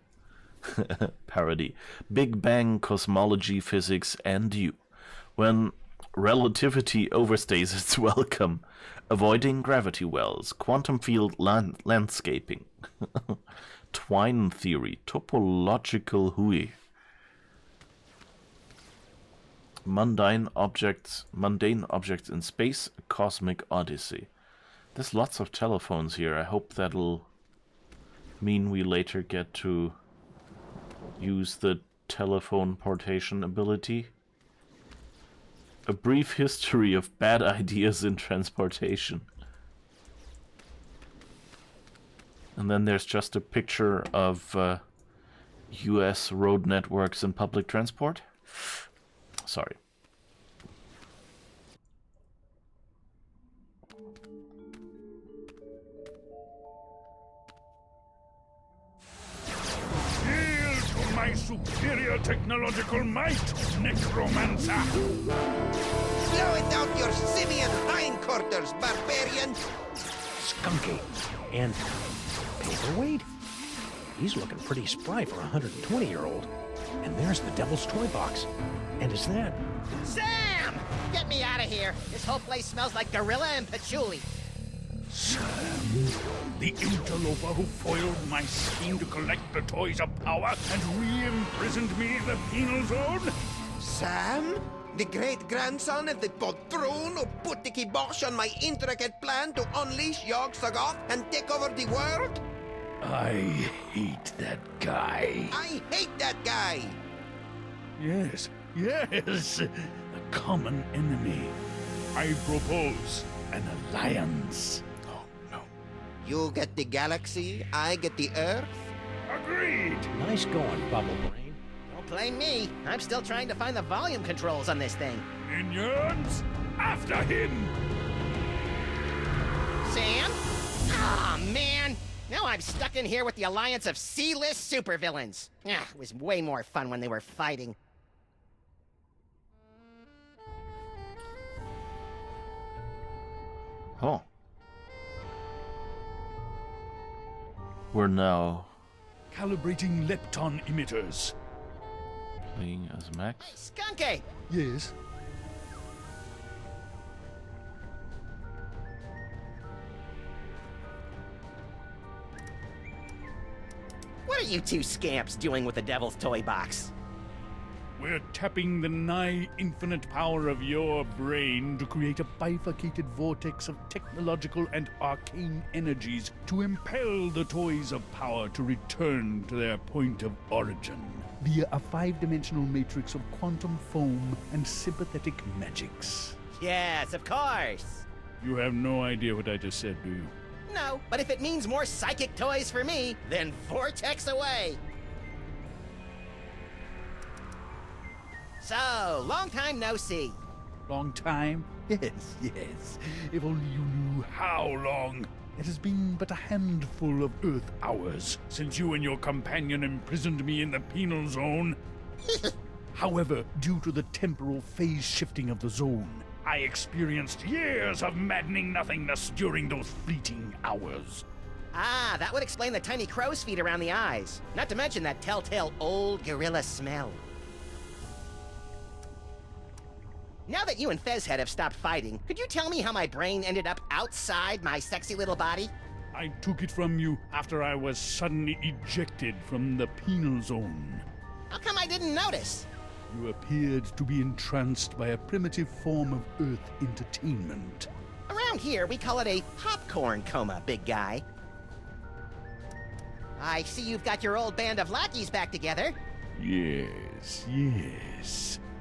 Parody. Big Bang, cosmology, physics, and you. When relativity overstays its welcome. Avoiding gravity wells. Quantum field landscaping. Twine theory. Topological hui. Mundane objects in space. Cosmic odyssey. There's lots of telephones here. I hope that'll mean we later get to use the telephone portation ability. A brief history of bad ideas in transportation. And then there's just a picture of US road networks and public transport. Sorry. My superior technological might, necromancer! Blow it out your simian hindquarters, barbarian! Skunky. And paperweight? He's looking pretty spry for a 120-year-old. And there's the Devil's Toy Box. And is that... Sam! Get me out of here! This whole place smells like gorilla and patchouli. Sam, the interloper who foiled my scheme to collect the toys of power and re-imprisoned me in the penal zone? Sam? The great-grandson of the patron who put the kibosh on my intricate plan to unleash Yog-Sothoth and take over the world? I hate that guy. I hate that guy! Yes, a common enemy. I propose an alliance. You get the galaxy, I get the Earth? Agreed! Nice going, Bubble Brain. Don't blame me. I'm still trying to find the volume controls on this thing. Minions, after him! Sam? Ah, man! Now I'm stuck in here with the alliance of C-list supervillains. Ah, it was way more fun when they were fighting. Oh. We're now Calibrating lepton emitters. playing as Max. Skunky! Yes? What are you two scamps doing with the Devil's Toy Box? We're tapping the nigh-infinite power of your brain to create a bifurcated vortex of technological and arcane energies to impel the toys of power to return to their point of origin via a 5-dimensional matrix of quantum foam and sympathetic magics. Yes, of course. You have no idea what I just said, do you? No, but if it means more psychic toys for me, then vortex away. So, long time no see. Long time? Yes. If only you knew how long. It has been but a handful of Earth hours since you and your companion imprisoned me in the penal zone. However, due to the temporal phase shifting of the zone, I experienced years of maddening nothingness during those fleeting hours. Ah, that would explain the tiny crow's feet around the eyes. Not to mention that telltale old gorilla smell. Now that you and Fezhead have stopped fighting, could you tell me how my brain ended up outside my sexy little body? I took it from you after I was suddenly ejected from the penal zone. How come I didn't notice? You appeared to be entranced by a primitive form of Earth entertainment. Around here, we call it a popcorn coma, big guy. I see you've got your old band of lackeys back together. Yes.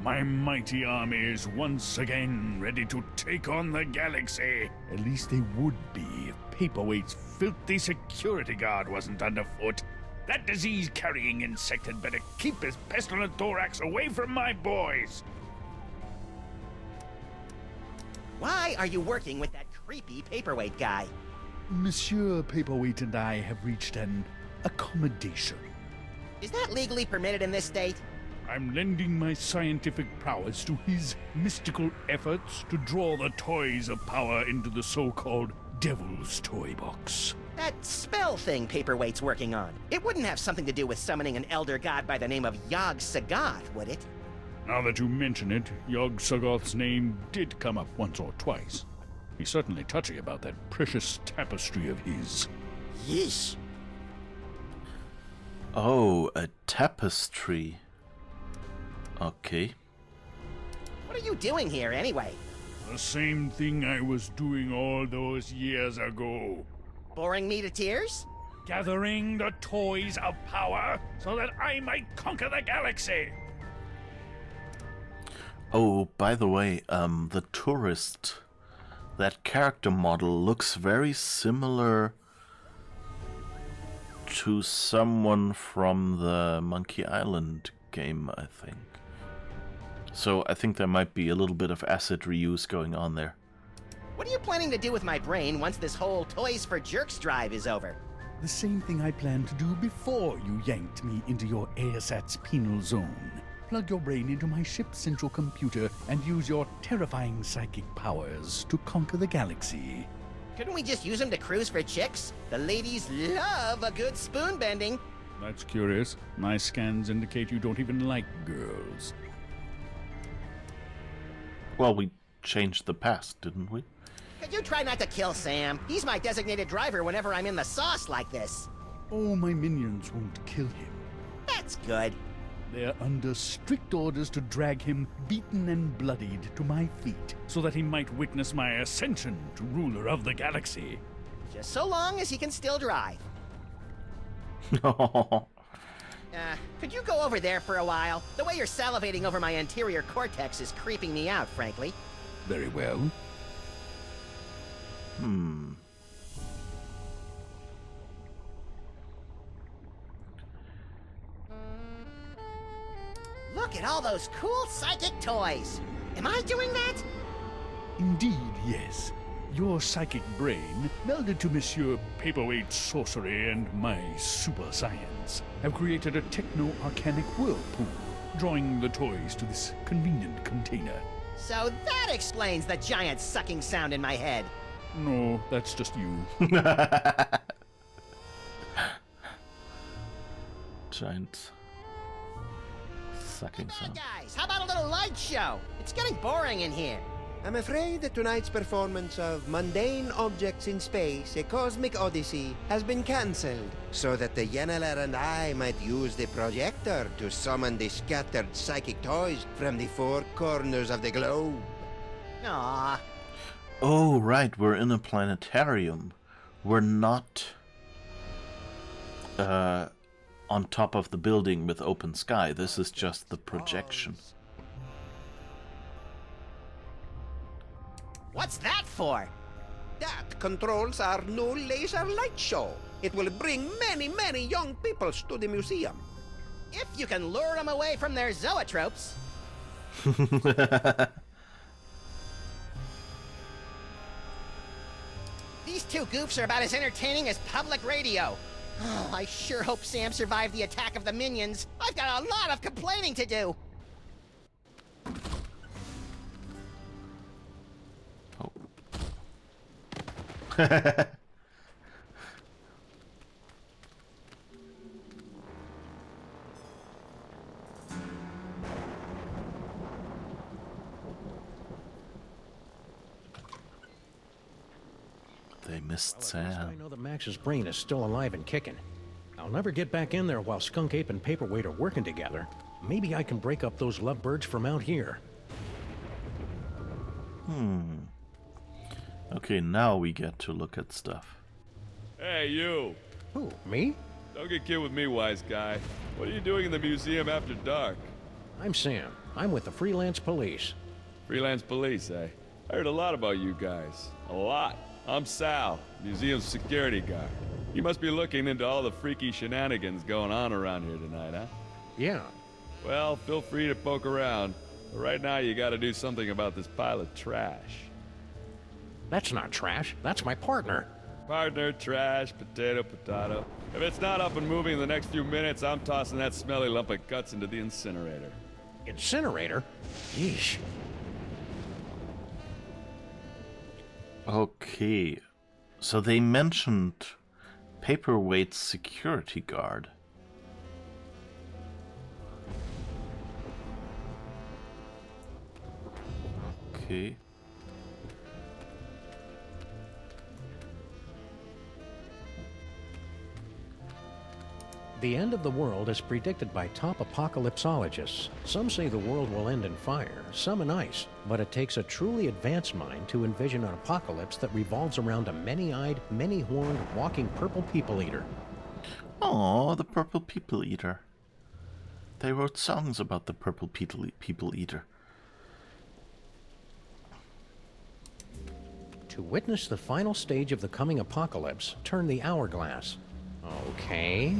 My mighty army is once again ready to take on the galaxy. At least they would be if Paperweight's filthy security guard wasn't underfoot. That disease-carrying insect had better keep his pestilent thorax away from my boys. Why are you working with that creepy Paperweight guy? Monsieur Paperweight and I have reached an accommodation. Is that legally permitted in this state? I'm lending my scientific prowess to his mystical efforts to draw the toys of power into the so-called Devil's Toy Box. That spell thing Paperweight's working on. It wouldn't have something to do with summoning an elder god by the name of Yog Sagoth, would it? Now that you mention it, Yog Sagoth's name did come up once or twice. He's certainly touchy about that precious tapestry of his. Yeesh. Oh, a tapestry. Okay. What are you doing here, anyway? The same thing I was doing all those years ago. Boring me to tears? Gathering the toys of power so that I might conquer the galaxy. Oh, by the way, the tourist, that character model looks very similar to someone from the Monkey Island game, I think. So I think there might be a little bit of asset reuse going on there. What are you planning to do with my brain once this whole Toys for Jerks drive is over? The same thing I planned to do before you yanked me into your ASAT's penal zone. Plug your brain into my ship's central computer and use your terrifying psychic powers to conquer the galaxy. Couldn't we just use them to cruise for chicks? The ladies love a good spoon bending. That's curious. My scans indicate you don't even like girls. Well, we changed the past, didn't we? Could you try not to kill Sam? He's my designated driver whenever I'm in the sauce like this. Oh, my minions won't kill him. That's good. They're under strict orders to drag him beaten and bloodied to my feet so that he might witness my ascension to ruler of the galaxy. Just so long as he can still drive. Could you go over there for a while? The way you're salivating over my anterior cortex is creeping me out, frankly. Very well. Look at all those cool psychic toys. Am I doing that? Indeed, yes. Your psychic brain, melded to Monsieur Paperweight's sorcery and my super science, have created a techno-arcanic whirlpool, drawing the toys to this convenient container. So that explains the giant sucking sound in my head. No, that's just you. Giant sucking sound. Guys, how about a little light show? It's getting boring in here. I'm afraid that tonight's performance of Mundane Objects in Space, A Cosmic Odyssey, has been cancelled, so that the Yeneler and I might use the projector to summon the scattered psychic toys from the four corners of the globe. Aww. Oh, right, we're in a planetarium. We're not on top of the building with open sky. This is just the projection. What's that for? That controls our new laser light show. It will bring many, many young peoples to the museum. If you can lure them away from their zoetropes. These two goofs are about as entertaining as public radio. Oh, I sure hope Sam survived the attack of the minions. I've got a lot of complaining to do. They missed I Sam. know that Max's brain is still alive and kicking. I'll never get back in there while Skunk Ape and Paperweight are working together. Maybe I can break up those lovebirds from out here. Okay, now we get to look at stuff. Hey, you! Who, me? Don't get cute with me, wise guy. What are you doing in the museum after dark? I'm Sam. I'm with the Freelance Police. Freelance police, eh? I heard a lot about you guys. A lot. I'm Sal, museum's security guard. You must be looking into all the freaky shenanigans going on around here tonight, huh? Yeah. Well, feel free to poke around. But right now, you gotta do something about this pile of trash. That's not trash. That's my partner. Partner, trash, potato, potato. If it's not up and moving in the next few minutes, I'm tossing that smelly lump of guts into the incinerator. Incinerator? Yeesh. Okay, so they mentioned Paperweight security guard. Okay. The end of the world is predicted by top apocalypsologists. Some say the world will end in fire, some in ice, but it takes a truly advanced mind to envision an apocalypse that revolves around a many-eyed, many-horned, walking purple people eater. Oh, the purple people eater. They wrote songs about the purple people eater. To witness the final stage of the coming apocalypse, turn the hourglass. Okay.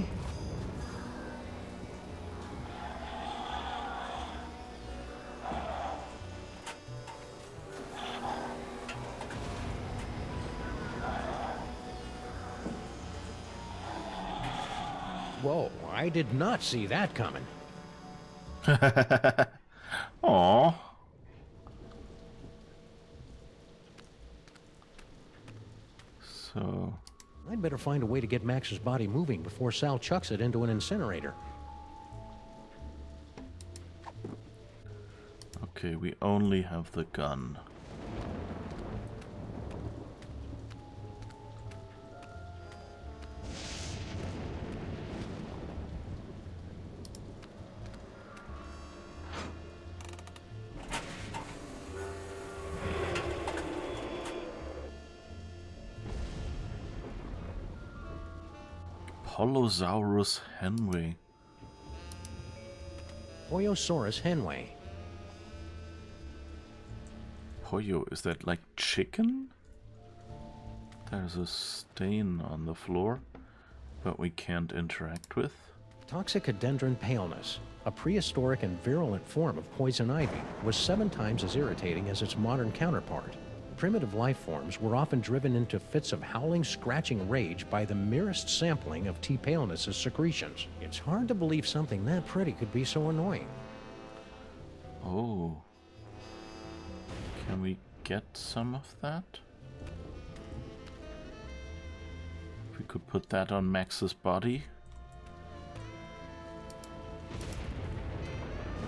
Whoa, I did not see that coming. Aww. So... I'd better find a way to get Max's body moving before Sal chucks it into an incinerator. Okay, we only have the gun. Polosaurus henway. Pollosaurus henway. Pollo, is that like chicken? There's a stain on the floor, but we can't interact with. Toxicodendron paleness, a prehistoric and virulent form of poison ivy, was 7 times as irritating as its modern counterpart. Primitive life forms were often driven into fits of howling, scratching rage by the merest sampling of T. paleness's secretions. It's hard to believe something that pretty could be so annoying. Oh. Can we get some of that? If we could put that on Max's body.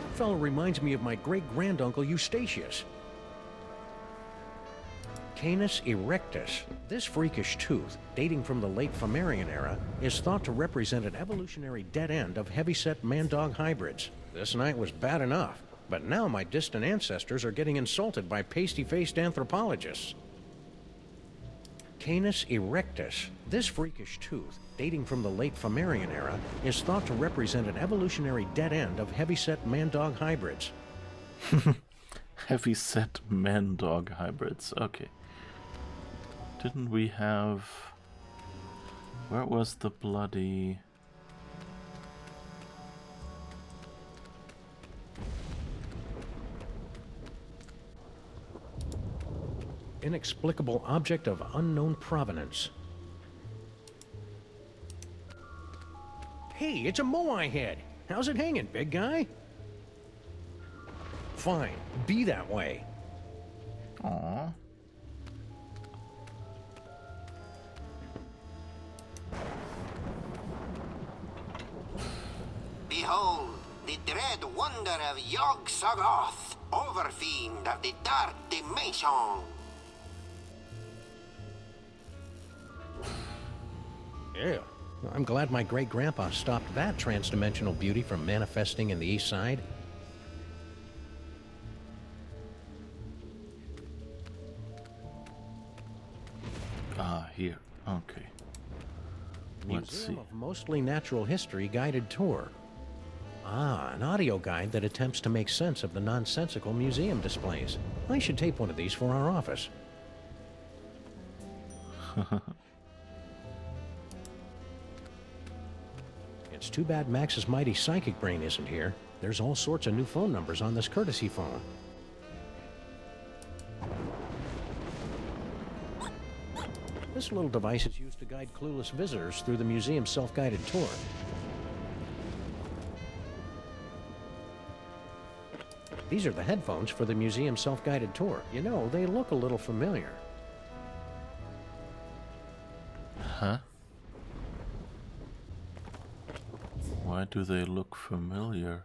That fellow reminds me of my great-granduncle Eustachius. Canis erectus. This freakish tooth, dating from the late Phoenician era, is thought to represent an evolutionary dead end of heavyset man-dog hybrids. This night was bad enough, but now my distant ancestors are getting insulted by pasty-faced anthropologists. Canis erectus. This freakish tooth, dating from the late Phoenician era, is thought to represent an evolutionary dead end of heavyset man-dog hybrids. Heavyset man-dog hybrids. Okay. Didn't we have... Where was the bloody... Inexplicable object of unknown provenance. Hey, it's a moai head. How's it hanging, big guy? Fine, be that way. Aww. Behold, the dread wonder of Yog-Sothoth, overfiend of the dark dimension. Yeah. I'm glad my great-grandpa stopped that trans-dimensional beauty from manifesting in the East Side. Ah, here. Okay. Let's Museum see. of Mostly Natural History guided tour. Ah, an audio guide that attempts to make sense of the nonsensical museum displays. I should tape one of these for our office. It's too bad Max's mighty psychic brain isn't here. There's all sorts of new phone numbers on this courtesy phone. This little device is used to guide clueless visitors through the museum's self-guided tour. These are the headphones for the museum's self-guided tour. You know, they look a little familiar. Huh? Why do they look familiar?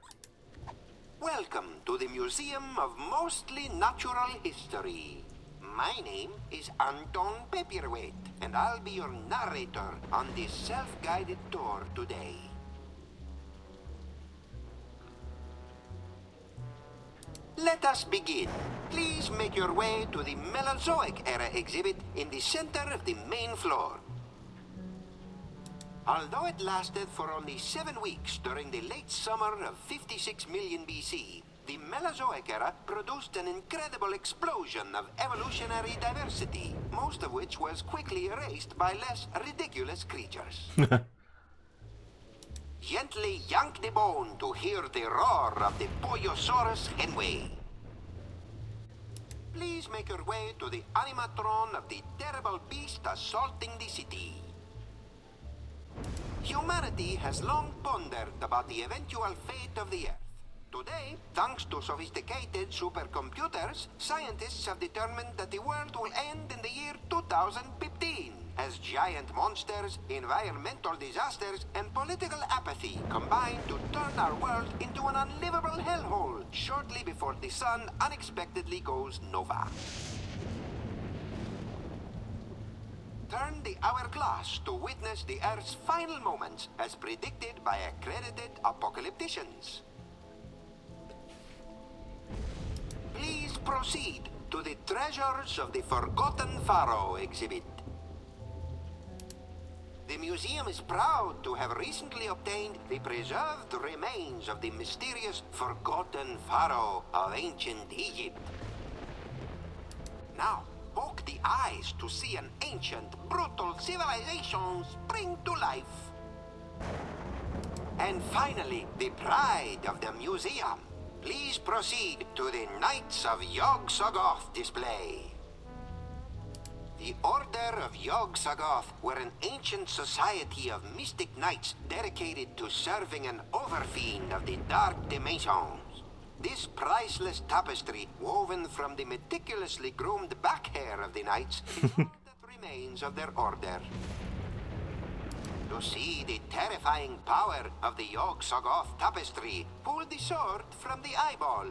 Welcome to the Museum of Mostly Natural History. My name is Anton Paperweight, and I'll be your narrator on this self-guided tour today. Let us begin. Please make your way to the Mesozoic era exhibit in the center of the main floor. Although it lasted for only 7 weeks during the late summer of 56 million BC, the Mesozoic era produced an incredible explosion of evolutionary diversity, most of which was quickly erased by less ridiculous creatures. Gently yank the bone to hear the roar of the Pollosaurus henway. Please make your way to the animatron of the terrible beast assaulting the city. Humanity has long pondered about the eventual fate of the Earth. Today, thanks to sophisticated supercomputers, scientists have determined that the world will end in the year 2015, as giant monsters, environmental disasters, and political apathy combine to turn our world into an unlivable hellhole shortly before the sun unexpectedly goes nova. Turn the hourglass to witness the Earth's final moments as predicted by accredited apocalypticians. Please proceed to the Treasures of the Forgotten Pharaoh exhibit. The museum is proud to have recently obtained the preserved remains of the mysterious Forgotten Pharaoh of ancient Egypt. Now, poke the eyes to see an ancient, brutal civilization spring to life. And finally, the pride of the museum. Please proceed to the Knights of Yog-Sothoth display. The Order of Yog-Sothoth were an ancient society of mystic knights dedicated to serving an overfiend of the dark dimensions. This priceless tapestry, woven from the meticulously groomed back hair of the knights, is all that remains of their order. To see the terrifying power of the Yog-Sothoth tapestry, pull the sword from the eyeball.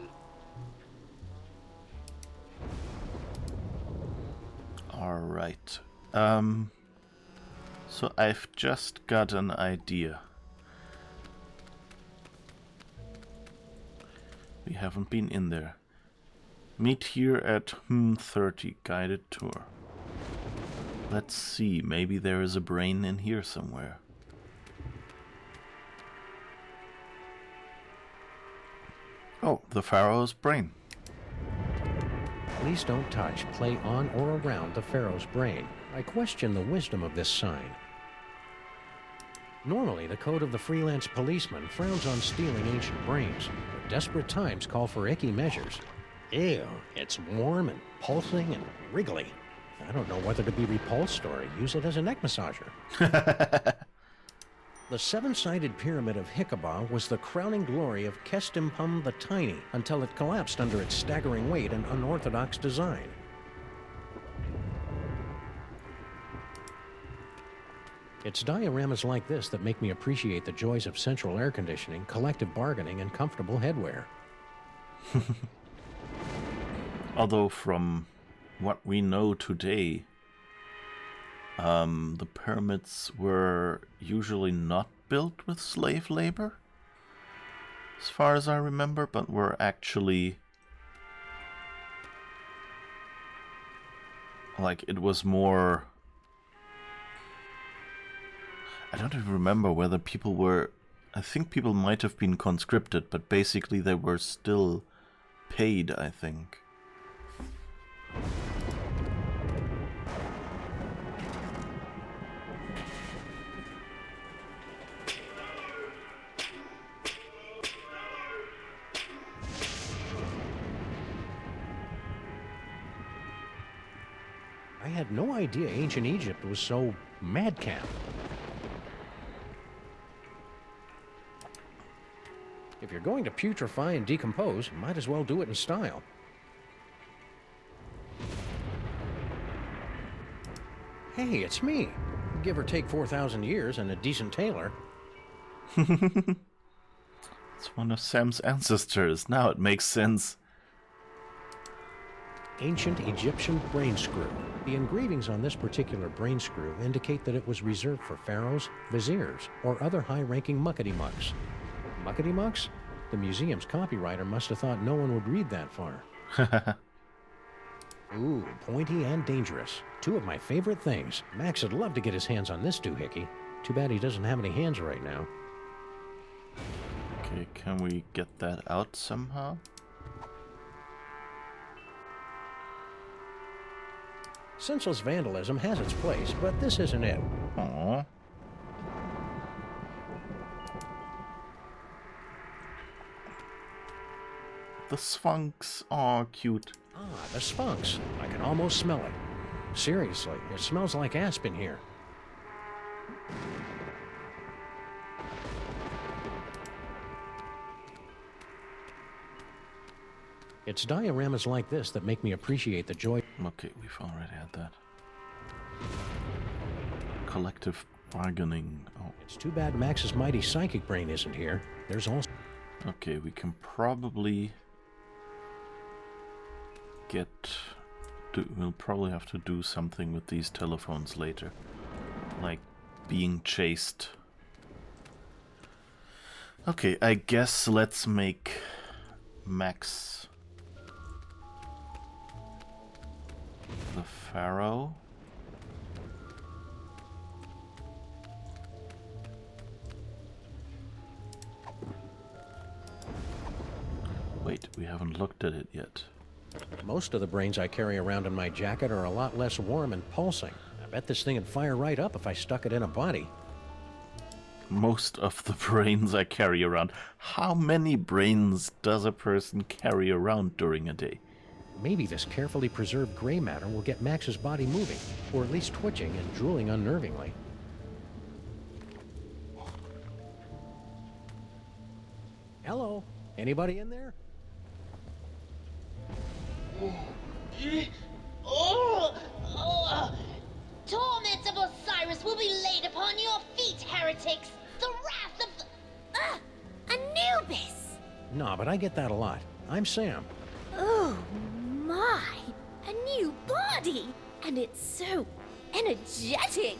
Alright. So I've just got an idea. We haven't been in there. Meet here at 30 guided tour. Let's see, maybe there is a brain in here somewhere. Oh, the Pharaoh's brain. Please don't touch, play on or around the Pharaoh's brain. I question the wisdom of this sign. Normally, the code of the freelance policeman frowns on stealing ancient brains, but desperate times call for icky measures. Ew, it's warm and pulsing and wriggly. I don't know whether to be repulsed or use it as a neck massager. The seven-sided pyramid of Hikaba was the crowning glory of Kestimpum the Tiny until it collapsed under its staggering weight and unorthodox design. It's dioramas like this that make me appreciate the joys of central air conditioning, collective bargaining, and comfortable headwear. Although from what we know today, the pyramids were usually not built with slave labor, as far as I remember, but were actually, like, it was more, I don't even remember whether people were, I think people might have been conscripted, but basically they were still paid, I think. I had no idea ancient Egypt was so madcap. If you're going to putrefy and decompose, you might as well do it in style. Hey, it's me. Give or take 4,000 years and a decent tailor. It's one of Sam's ancestors. Now it makes sense. Ancient Egyptian brain screw. The engravings on this particular brain screw indicate that it was reserved for pharaohs, viziers, or other high-ranking muckety-mucks. Muckety-mucks? The museum's copywriter must have thought no one would read that far. Ooh, pointy and dangerous. Two of my favorite things. Max would love to get his hands on this doohickey. Too bad he doesn't have any hands right now. Okay, can we get that out somehow? Senseless vandalism has its place, but this isn't it. Aww. The Sphinx. Aw, cute. Ah, the Sphinx. I can almost smell it. Seriously, it smells like aspen here. It's dioramas like this that make me appreciate the joy. Okay, we've already had that. Collective bargaining. Oh. It's too bad Max's mighty psychic brain isn't here. There's also... Okay, we can probably we'll probably have to do something with these telephones later. Like being chased. Okay, I guess let's make Max the Pharaoh. Wait, we haven't looked at it yet. Most of the brains I carry around in my jacket are a lot less warm and pulsing. I bet this thing would fire right up if I stuck it in a body. Most of the brains I carry around. How many brains does a person carry around during a day? Maybe this carefully preserved gray matter will get Max's body moving, or at least twitching and drooling unnervingly. Hello? Anybody in there? Torments of Osiris will be laid upon your feet, heretics! The wrath of the... Anubis! Nah, but I get that a lot. I'm Sam. Oh my! A new body! And it's so energetic!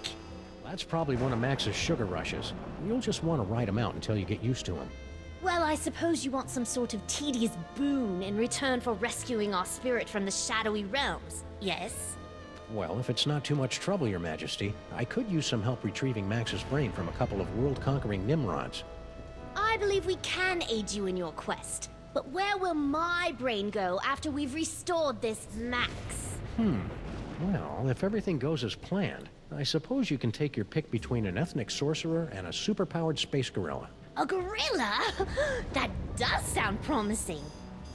That's probably one of Max's sugar rushes. You'll just want to ride him out until you get used to him. Well, I suppose you want some sort of tedious boon in return for rescuing our spirit from the shadowy realms, yes? Well, if it's not too much trouble, Your Majesty, I could use some help retrieving Max's brain from a couple of world-conquering Nimrods. I believe we can aid you in your quest, but where will my brain go after we've restored this Max? Well, if everything goes as planned, I suppose you can take your pick between an ethnic sorcerer and a superpowered space gorilla. A gorilla? That does sound promising.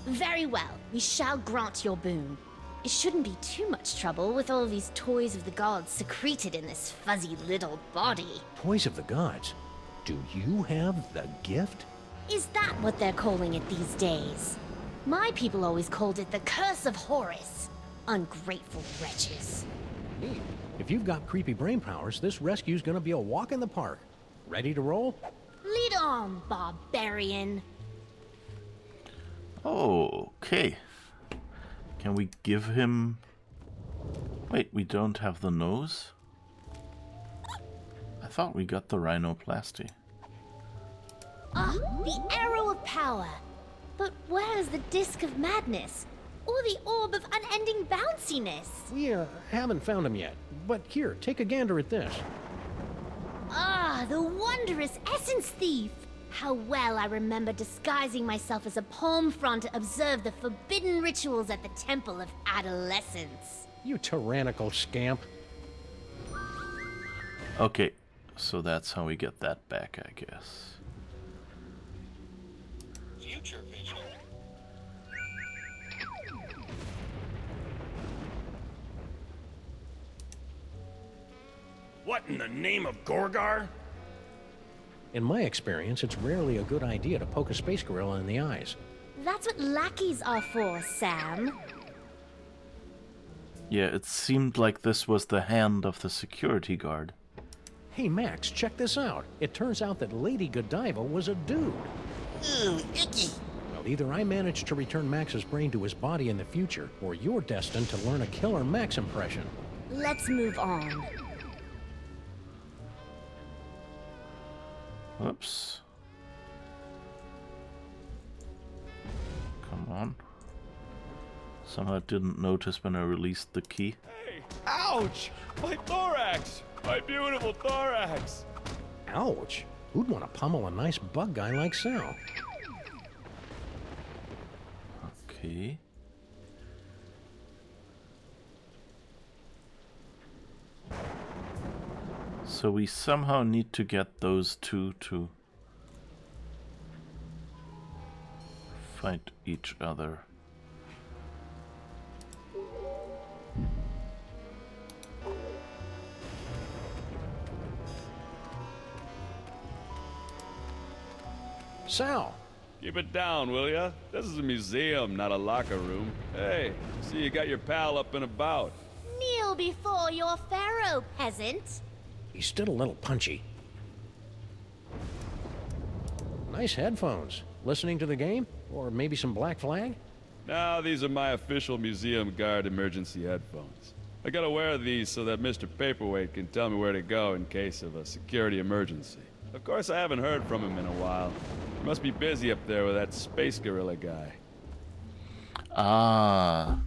Very well, we shall grant your boon. It shouldn't be too much trouble with all these toys of the gods secreted in this fuzzy little body. Toys of the gods? Do you have the gift? Is that what they're calling it these days? My people always called it the Curse of Horus. Ungrateful wretches. Neat. If you've got creepy brain powers, this rescue's gonna be a walk in the park. Ready to roll? Lead on, barbarian. Okay. Can we give him... Wait, we don't have the nose? I thought we got the rhinoplasty. The arrow of power. But where's the disc of madness? Or the orb of unending bounciness? We haven't found him yet. But here, take a gander at this. The wondrous essence thief! How well I remember disguising myself as a palm frond to observe the forbidden rituals at the Temple of Adolescence. You tyrannical scamp. Okay, so that's how we get that back, I guess. Future vision. What in the name of Gorgar? In my experience, it's rarely a good idea to poke a space gorilla in the eyes. That's what lackeys are for, Sam. Yeah, it seemed like this was the hand of the security guard. Hey Max, check this out. It turns out that Lady Godiva was a dude. Ooh, icky. Well, either I manage to return Max's brain to his body in the future, or you're destined to learn a killer Max impression. Let's move on. Whoops. Come on. Somehow I didn't notice when I released the key. Hey! Ouch! My thorax! My beautiful thorax! Ouch! Who'd want to pummel a nice bug guy like Sal? Okay. So we somehow need to get those two to fight each other. Sal! Keep it down, will ya? This is a museum, not a locker room. Hey, see you got your pal up and about. Kneel before your Pharaoh, peasant. He's still a little punchy. Nice headphones. Listening to the game? Or maybe some Black Flag? No, these are my official museum guard emergency headphones. I gotta wear these so that Mr. Paperweight can tell me where to go in case of a security emergency. Of course, I haven't heard from him in a while. He must be busy up there with that space gorilla guy. Ah,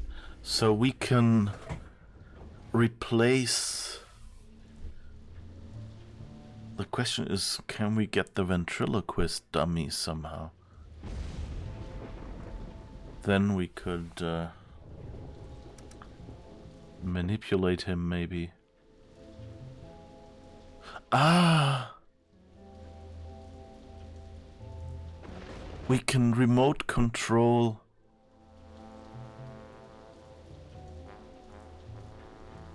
so we can replace... The question is, can we get the ventriloquist dummy somehow? Then we could manipulate him, maybe. Ah! We can remote control.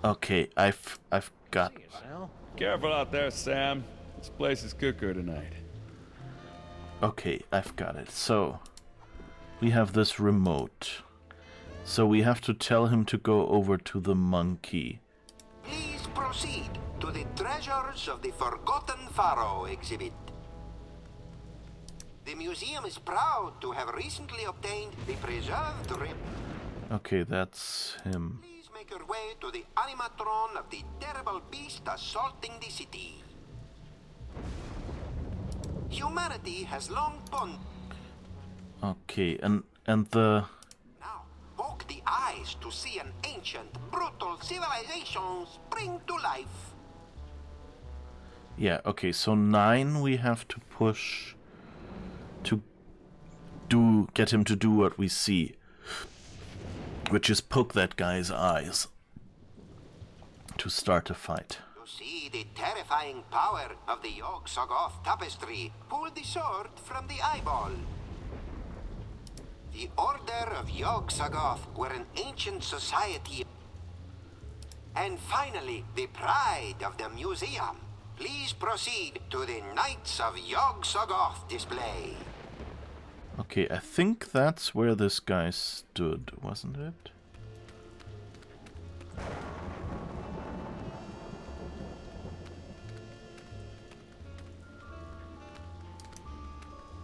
Okay, I've got. Careful out there, Sam. This place is cuckoo tonight. Okay, I've got it. So we have this remote. So we have to tell him to go over to the monkey. Please proceed to the Treasures of the Forgotten Pharaoh exhibit. The museum is proud to have recently obtained the preserved Okay, that's him. Please make your way to the animatron of the terrible beast assaulting the city. Humanity has long pond. Okay, and the Now, poke the eyes to see an ancient, brutal civilization spring to life. yeah, okay, so 9 we have to push to get him to do what we see, which is poke that guy's eyes to start a fight. To see the terrifying power of the Yog-Sothoth tapestry, pull the sword from the eyeball. The Order of Yog-Sothoth were an ancient society. And finally, the pride of the museum. Please proceed to the Knights of Yog-Sothoth display. Okay, I think that's where this guy stood, wasn't it?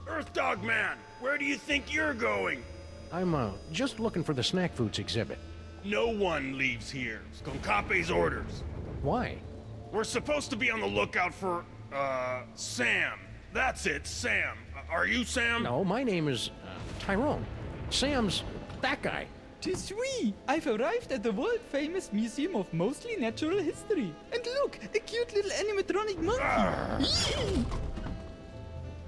Earth Dog Man, where do you think you're going? I'm, just looking for the snack foods exhibit. No one leaves here. Skonkape's orders. Why? We're supposed to be on the lookout for, Sam. That's it, Sam. Are you Sam? No, my name is, Tyrone. Sam's that guy. Tis we! I've arrived at the world-famous Museum of Mostly Natural History. And look, a cute little animatronic monkey.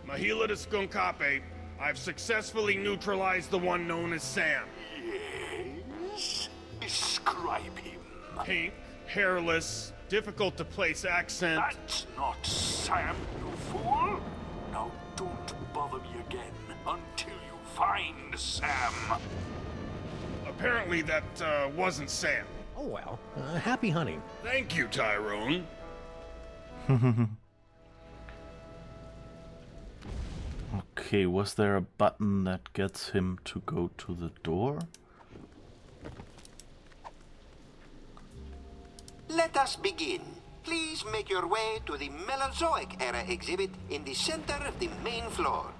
Mahila to Skonkape, I've successfully neutralized the one known as Sam. Yes? Describe him. Pink, hairless, difficult to place accent. That's not Sam, you fool! Now don't bother me again until you find Sam. Apparently that, wasn't Sam. Oh well, happy hunting. Thank you, Tyrone. Okay, was there a button that gets him to go to the door? Let us begin. Please make your way to the Mesozoic era exhibit in the center of the main floor.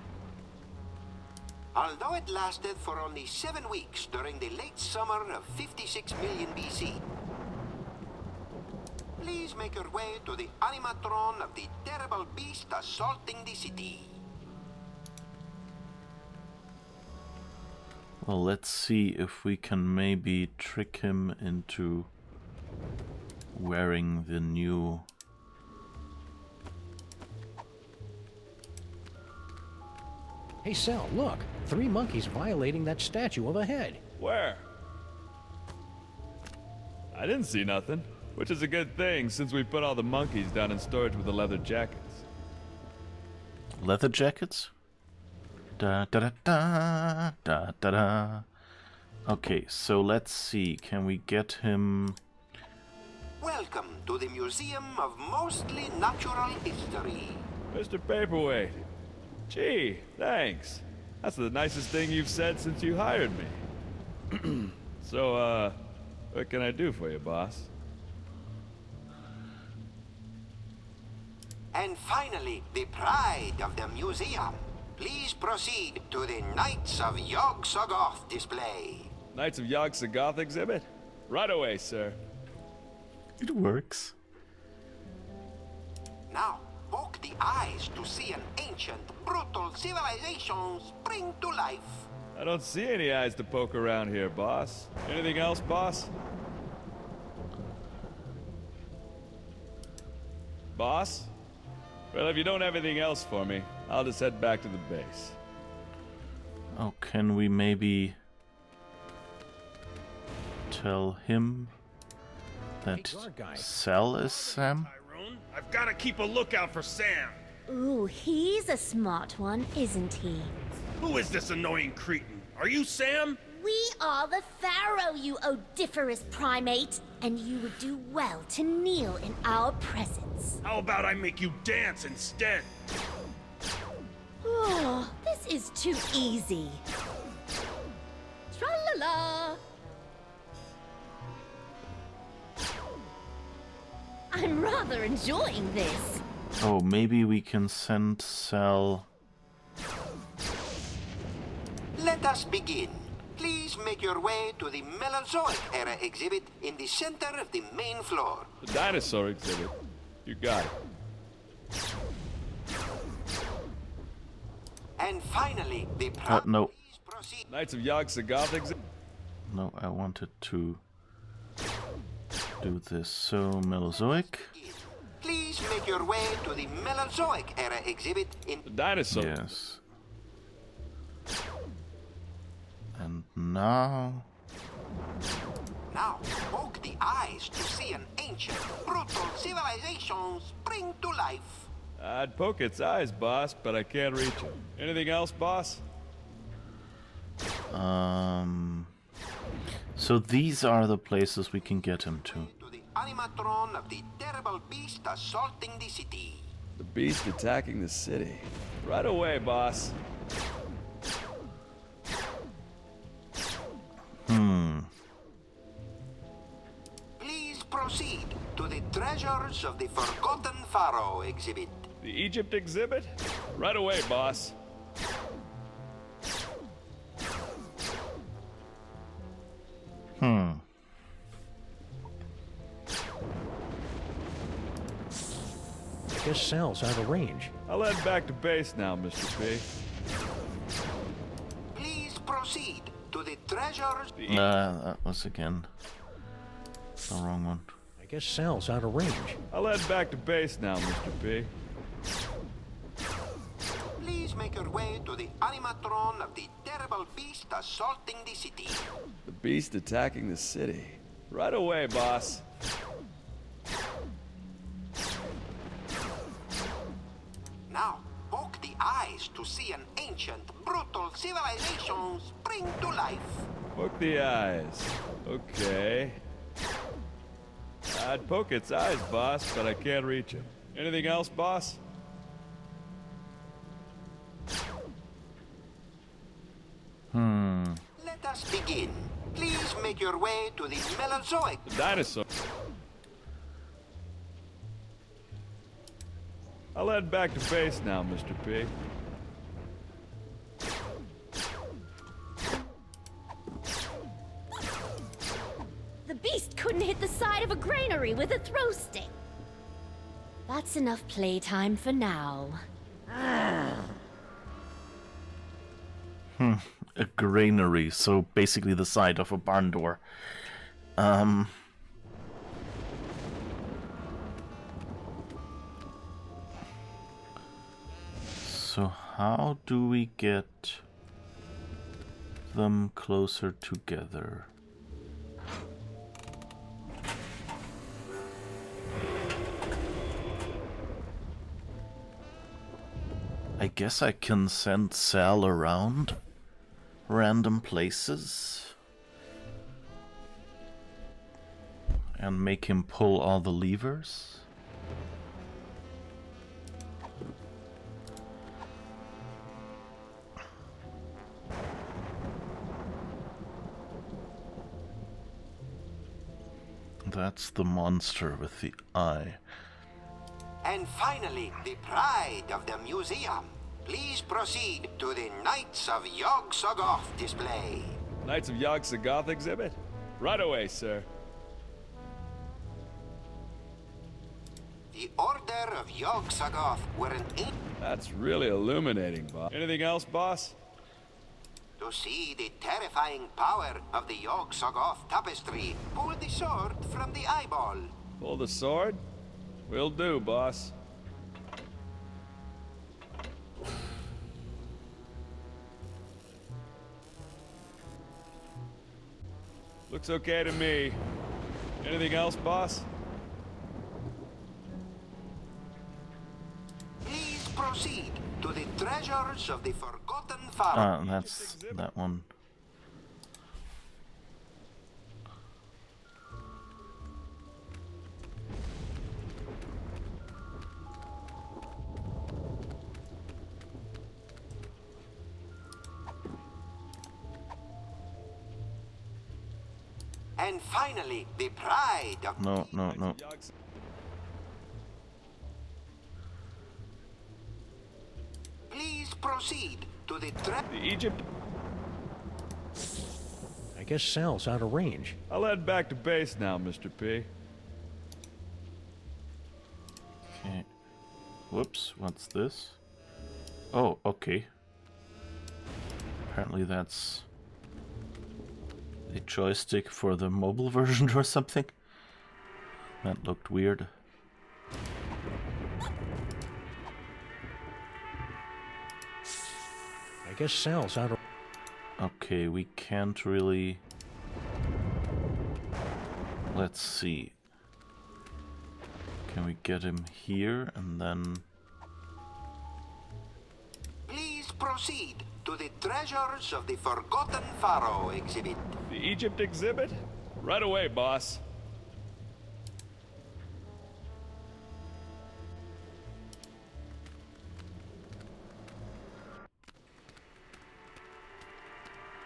Although it lasted for only 7 weeks during the late summer of 56 million BC. Please make your way to the animatron of the terrible beast assaulting the city. Well, let's see if we can maybe trick him into wearing the new... Hey, Sal, look. 3 monkeys violating that statue of a head. Where? I didn't see nothing, which is a good thing since we put all the monkeys down in storage with the leather jackets. Leather jackets? Da da da da da da da. Okay, so let's see. Can we get him? Welcome to the Museum of Mostly Natural History. Mr. Paperweight. Gee, thanks. That's the nicest thing you've said since you hired me. So, what can I do for you, boss? And finally, the pride of the museum. Please proceed to the Knights of Yog-Sothoth display. Knights of Yog-Sothoth exhibit? Right away, sir. It works. Now, poke the eyes to see an ancient, brutal civilization spring to life. I don't see any eyes to poke around here, boss. Anything else, boss? Boss? Well, if you don't have anything else for me, I'll just head back to the base. Oh, can we maybe tell him that Sal is Sam? I've got to keep a lookout for Sam. Ooh, he's a smart one, isn't he? Who is this annoying cretin? Are you Sam? We are the Pharaoh, you odiferous primate, and you would do well to kneel in our presence. How about I make you dance instead? Oh, this is too easy. Tra-la-la! I'm rather enjoying this. Oh, maybe we can send Sal... Let us begin. Please make your way to the Mesozoic era exhibit in the center of the main floor. The Dinosaur Exhibit. You got it. And finally, the no. Please proceed. Knights of Yog-Sothoth exhibit? No, I wanted to do this. So, Mesozoic. Please make your way to the Mesozoic era exhibit in The Dinosaur. Yes. And now... Now, poke the eyes to see an ancient, brutal civilization spring to life. I'd poke its eyes, boss, but I can't reach it. Anything else, boss? So these are the places we can get him to. To the animatron of the terrible beast assaulting the city. The beast attacking the city. Right away, boss. Please proceed to the Treasures of the Forgotten Pharaoh exhibit. The Egypt exhibit? Right away, boss. Guess Sal's out of range. I'll head back to base now, Mr. P. Please proceed to the Treasures. That was again the wrong one. I guess Sal's out of range. I'll head back to base now, Mr. P. Please make your way to the animatron of the terrible beast assaulting the city. The beast attacking the city. Right away, boss. Now, poke the eyes to see an ancient, brutal civilization spring to life. Poke the eyes. Okay. I'd poke its eyes, boss, but I can't reach it. Anything else, boss? Let us begin. Please make your way to the Mesozoic. The dinosaur. I'll head back to base now, Mr. P. a granary with a throw stick. That's enough playtime for now. A granary, so basically the side of a barn door. So how do we get them closer together? I guess I can send Sal around random places and make him pull all the levers. That's the monster with the eye. And finally, the pride of the museum. Please proceed to the Knights of Yog-Sothoth display. Knights of Yog-Sothoth exhibit? Right away, sir. The Order of Yog-Sothoth were an ancient... That's really illuminating, boss. Anything else, boss? To see the terrifying power of the Yog-Sothoth tapestry, pull the sword from the eyeball. Pull the sword? Will do, boss. Looks okay to me. Anything else, boss? Please proceed to the treasures of the forgotten Pharaoh. That's that one. And finally, the pride of... No. Please proceed to the Egypt. I guess Sal's out of range. I'll head back to base now, Mr. P. Okay. Whoops, what's this? Oh, okay. Apparently that's a joystick for the mobile version or something. That looked weird. I guess Sal's out of... Okay, we can't really... Let's see. Can we get him here and then... Please proceed to the treasures of the forgotten Pharaoh exhibit. The Egypt exhibit? Right away, boss.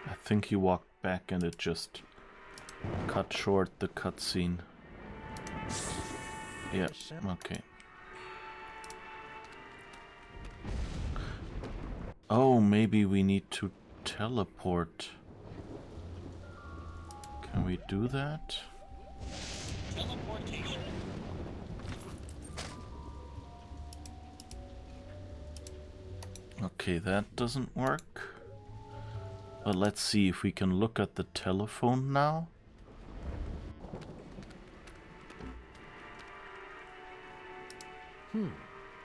I think he walked back and it just cut short the cutscene. Yeah, okay. Oh, maybe we need to teleport. Can we do that? Teleportation. Okay, that doesn't work. But let's see if we can look at the telephone now.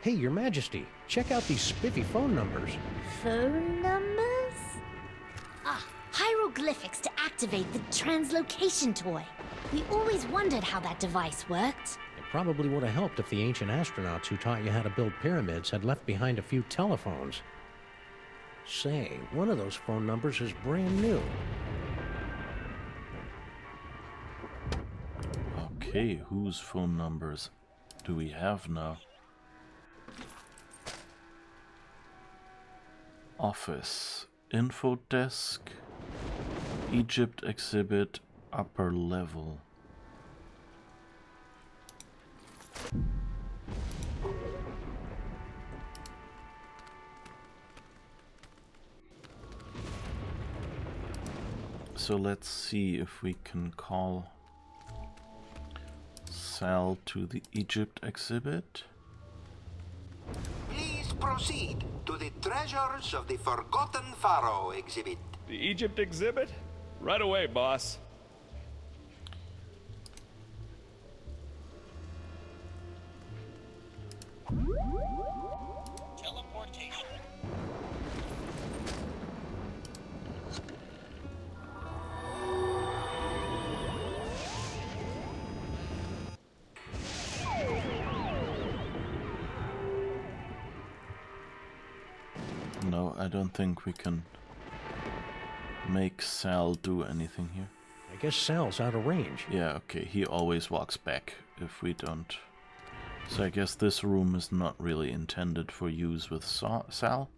Hey, Your Majesty, check out these spiffy phone numbers. Phone numbers? Ah, hieroglyphics to activate the translocation toy. We always wondered how that device worked. It probably would have helped if the ancient astronauts who taught you how to build pyramids had left behind a few telephones. Say, one of those phone numbers is brand new. Okay, whose phone numbers do we have now? Office, info desk, Egypt exhibit, upper level. So let's see if we can call Sal to the Egypt exhibit. Please proceed to the Treasures of the Forgotten Pharaoh exhibit. The Egypt exhibit? Right away, boss. Teleportation. No, I don't think we can make Sal do anything here. I guess Sal's out of range. Yeah, okay, he always walks back if we don't. So I guess this room is not really intended for use with Sal.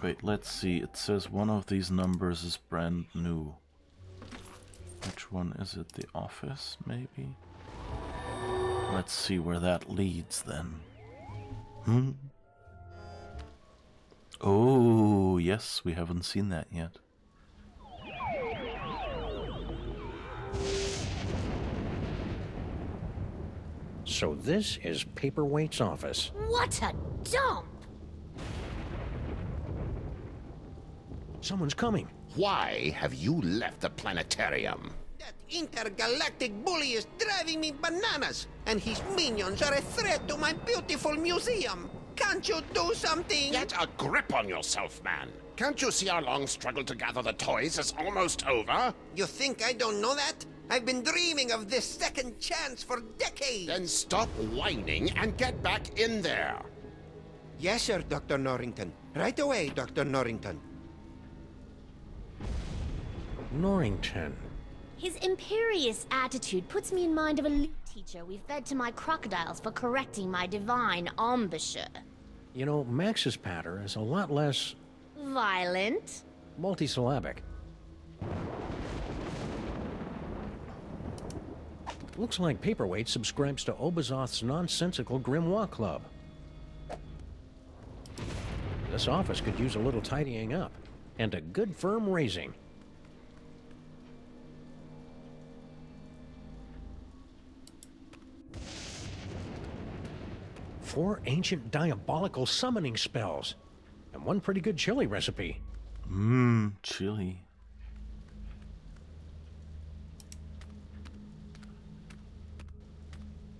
Wait, let's see. It says one of these numbers is brand new. Which one is it? The office, maybe? Let's see where that leads then. Oh, yes, we haven't seen that yet. So this is Paperweight's office. What a dump! Someone's coming. Why have you left the planetarium? That intergalactic bully is driving me bananas, and his minions are a threat to my beautiful museum. Can't you do something? Get a grip on yourself, man. Can't you see our long struggle to gather the toys is almost over? You think I don't know that? I've been dreaming of this second chance for decades. Then stop whining and get back in there. Yes, sir, Dr. Norrington. Right away, Dr. Norrington. Norrington. His imperious attitude puts me in mind of a loot teacher we fed to my crocodiles for correcting my divine embouchure. You know, Max's patter is a lot less Violent? multisyllabic. Looks like Paperweight subscribes to Obazoth's nonsensical Grimoire Club. This office could use a little tidying up, and a good firm raising. Four ancient diabolical summoning spells, and one pretty good chili recipe. Chili.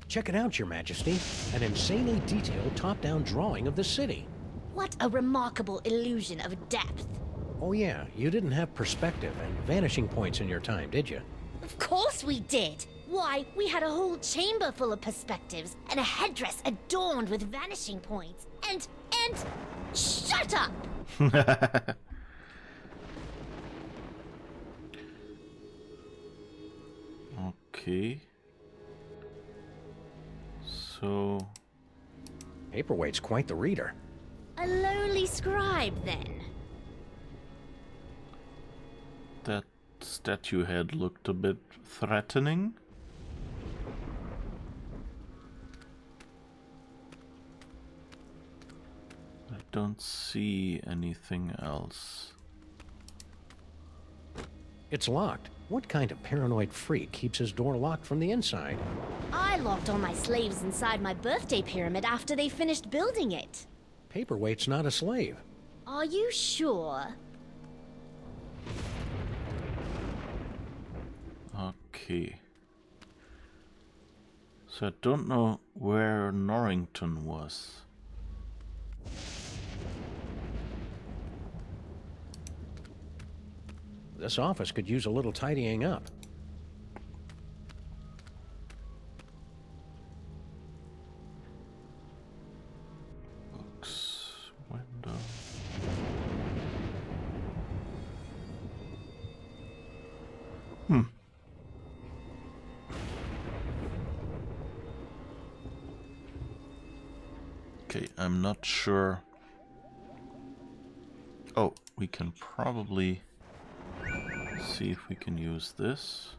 Check it out, Your Majesty. An insanely detailed top-down drawing of the city. What a remarkable illusion of depth. Oh yeah, you didn't have perspective and vanishing points in your time, did you? Of course we did. Why, we had a whole chamber full of perspectives and a headdress adorned with vanishing points. And... Shut up! Okay. So... Paperweight's quite the reader. A lowly scribe, then. That statue head looked a bit threatening. I don't see anything else. It's locked. What kind of paranoid freak keeps his door locked from the inside? I locked all my slaves inside my birthday pyramid after they finished building it. Paperweight's not a slave. Are you sure? Okay. So I don't know where Norrington was. This office could use a little tidying up. Books, window. Okay, I'm not sure. Oh, we can probably see if we can use this.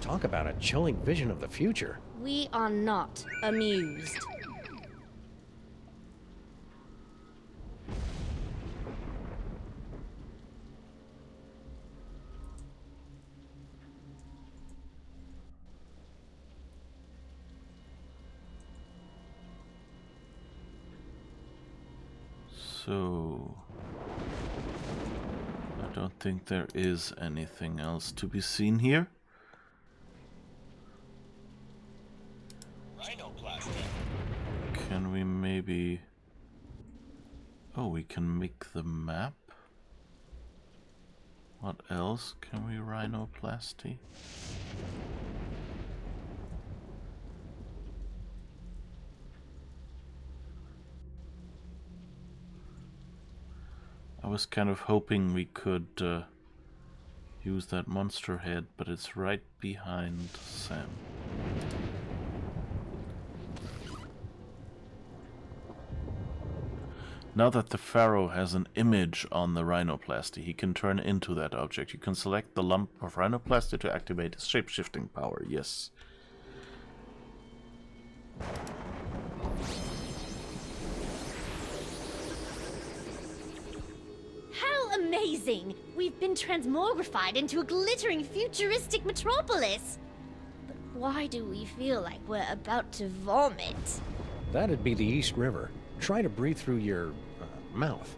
Talk about a chilling vision of the future. We are not amused. So, I don't think there is anything else to be seen here. Can we maybe... Oh, we can make the map. What else can we rhinoplasty? I was kind of hoping we could use that monster head, but it's right behind Sam. Now that the Pharaoh has an image on the rhinoplasty, he can turn into that object. You can select the lump of rhinoplasty to activate his shape-shifting power, yes. How amazing! We've been transmogrified into a glittering futuristic metropolis! But why do we feel like we're about to vomit? That'd be the East River. Try to breathe through your mouth.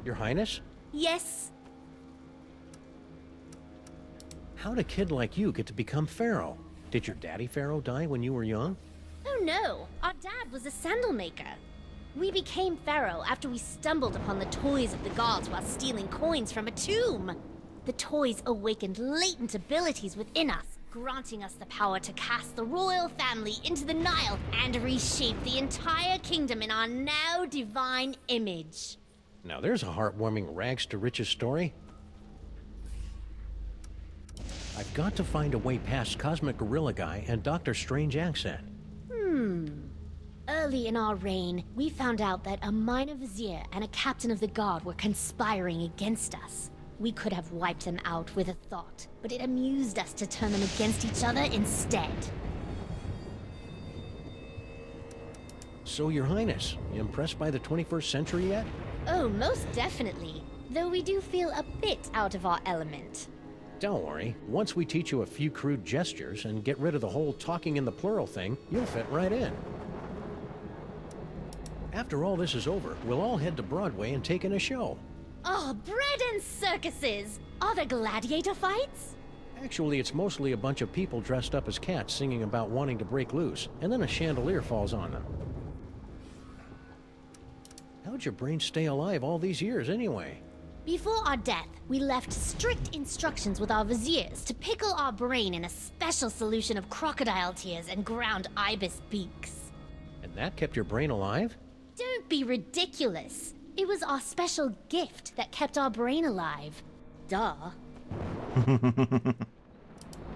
Your Highness? Yes? How'd a kid like you get to become Pharaoh? Did your daddy Pharaoh die when you were young? Oh no, our dad was a sandal maker. We became Pharaoh after we stumbled upon the toys of the gods while stealing coins from a tomb. The toys awakened latent abilities within us, granting us the power to cast the royal family into the Nile and reshape the entire kingdom in our now divine image. Now there's a heartwarming rags to riches story. I've got to find a way past Cosmic Gorilla Guy and Dr. Strange accent. Early in our reign, we found out that a minor vizier and a captain of the guard were conspiring against us. We could have wiped them out with a thought, but it amused us to turn them against each other instead. So, Your Highness, you impressed by the 21st century yet? Oh, most definitely. Though we do feel a bit out of our element. Don't worry. Once we teach you a few crude gestures and get rid of the whole talking in the plural thing, you'll fit right in. After all this is over, we'll all head to Broadway and take in a show. Oh, bread and circuses! Are there gladiator fights? Actually, it's mostly a bunch of people dressed up as cats singing about wanting to break loose, and then a chandelier falls on them. How'd your brain stay alive all these years, anyway? Before our death, we left strict instructions with our viziers to pickle our brain in a special solution of crocodile tears and ground ibis beaks. And that kept your brain alive? Don't be ridiculous. It was our special gift that kept our brain alive. Duh.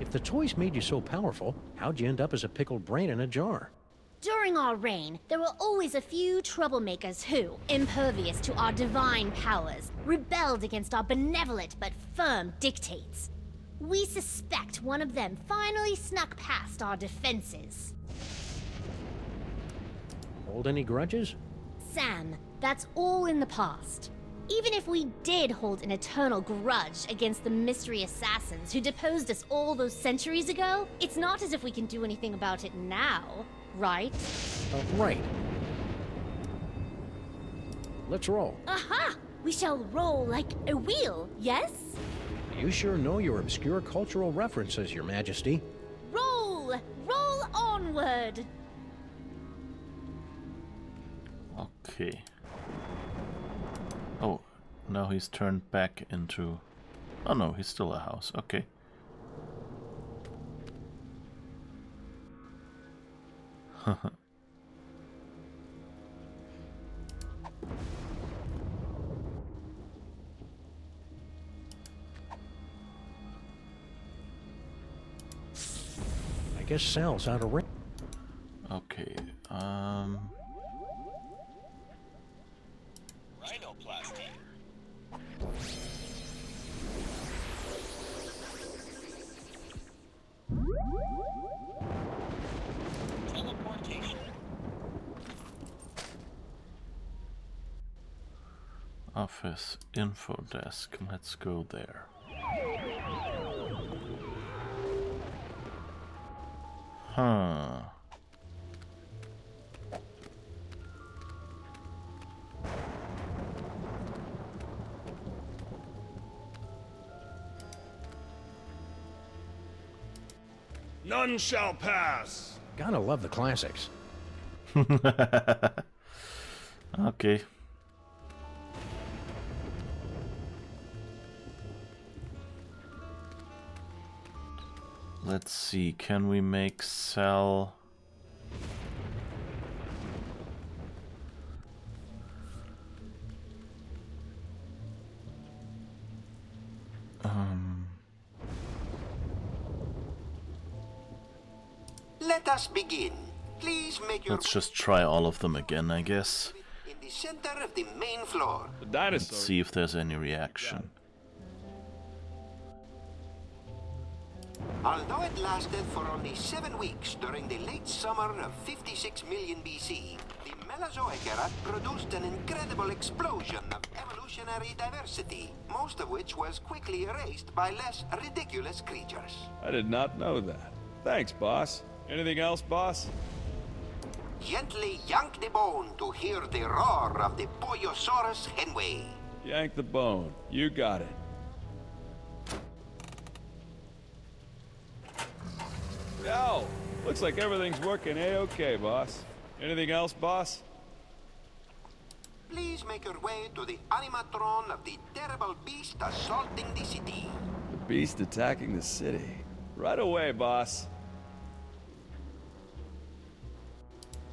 If the toys made you so powerful, how'd you end up as a pickled brain in a jar? During our reign, there were always a few troublemakers who, impervious to our divine powers, rebelled against our benevolent but firm dictates. We suspect one of them finally snuck past our defenses. Hold any grudges? Sam, that's all in the past. Even if we did hold an eternal grudge against the mystery assassins who deposed us all those centuries ago, it's not as if we can do anything about it now, right? Right. Let's roll. Aha! We shall roll like a wheel, yes? You sure know your obscure cultural references, Your Majesty. Roll! Roll onward! Okay. Oh, now he's turned back into... Oh no, he's still a house. Okay. I guess Sal's out of range. Okay, Rhinoplasty. Office info desk. Let's go there. Huh. None shall pass. Gotta love the classics. Okay. Let's see, can we make Sal... Let us begin. Please make your Let's just try all of them again, I guess. in the center of the main floor. The Let's dinosaur. see if there's any reaction. Although it lasted for only 7 weeks during the late summer of 56 million BC, the Mesozoic era produced an incredible explosion of evolutionary diversity, most of which was quickly erased by less ridiculous creatures. I did not know that. Thanks, boss. Anything else, boss? Gently yank the bone to hear the roar of the Pollosaurus henway. Yank the bone. You got it. Yo, looks like everything's working A-okay, boss. Anything else, boss? Please make your way to the animatron of the terrible beast assaulting the city. The beast attacking the city. Right away, boss.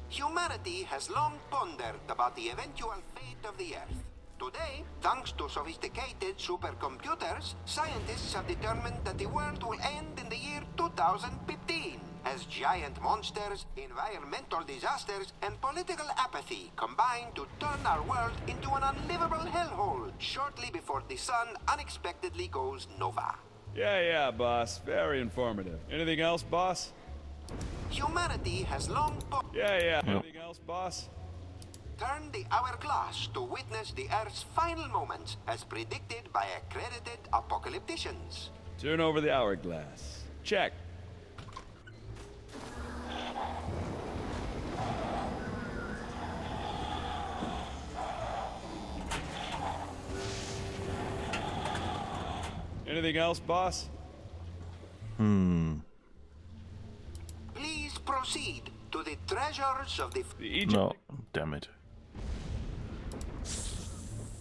Humanity has long pondered about the eventual fate of the Earth. Today, thanks to sophisticated supercomputers, scientists have determined that the world will end in the year 2015, as giant monsters, environmental disasters, and political apathy combine to turn our world into an unlivable hellhole shortly before the sun unexpectedly goes nova. Yeah, boss. Very informative. Anything else, boss? Humanity has long Yeah. Anything else, boss? turned the hourglass to witness the Earth's final moments as predicted by accredited apocalypticians. Turn over the hourglass. Check. Anything else, boss? Please proceed to the treasures of the Egypt. No, damn it.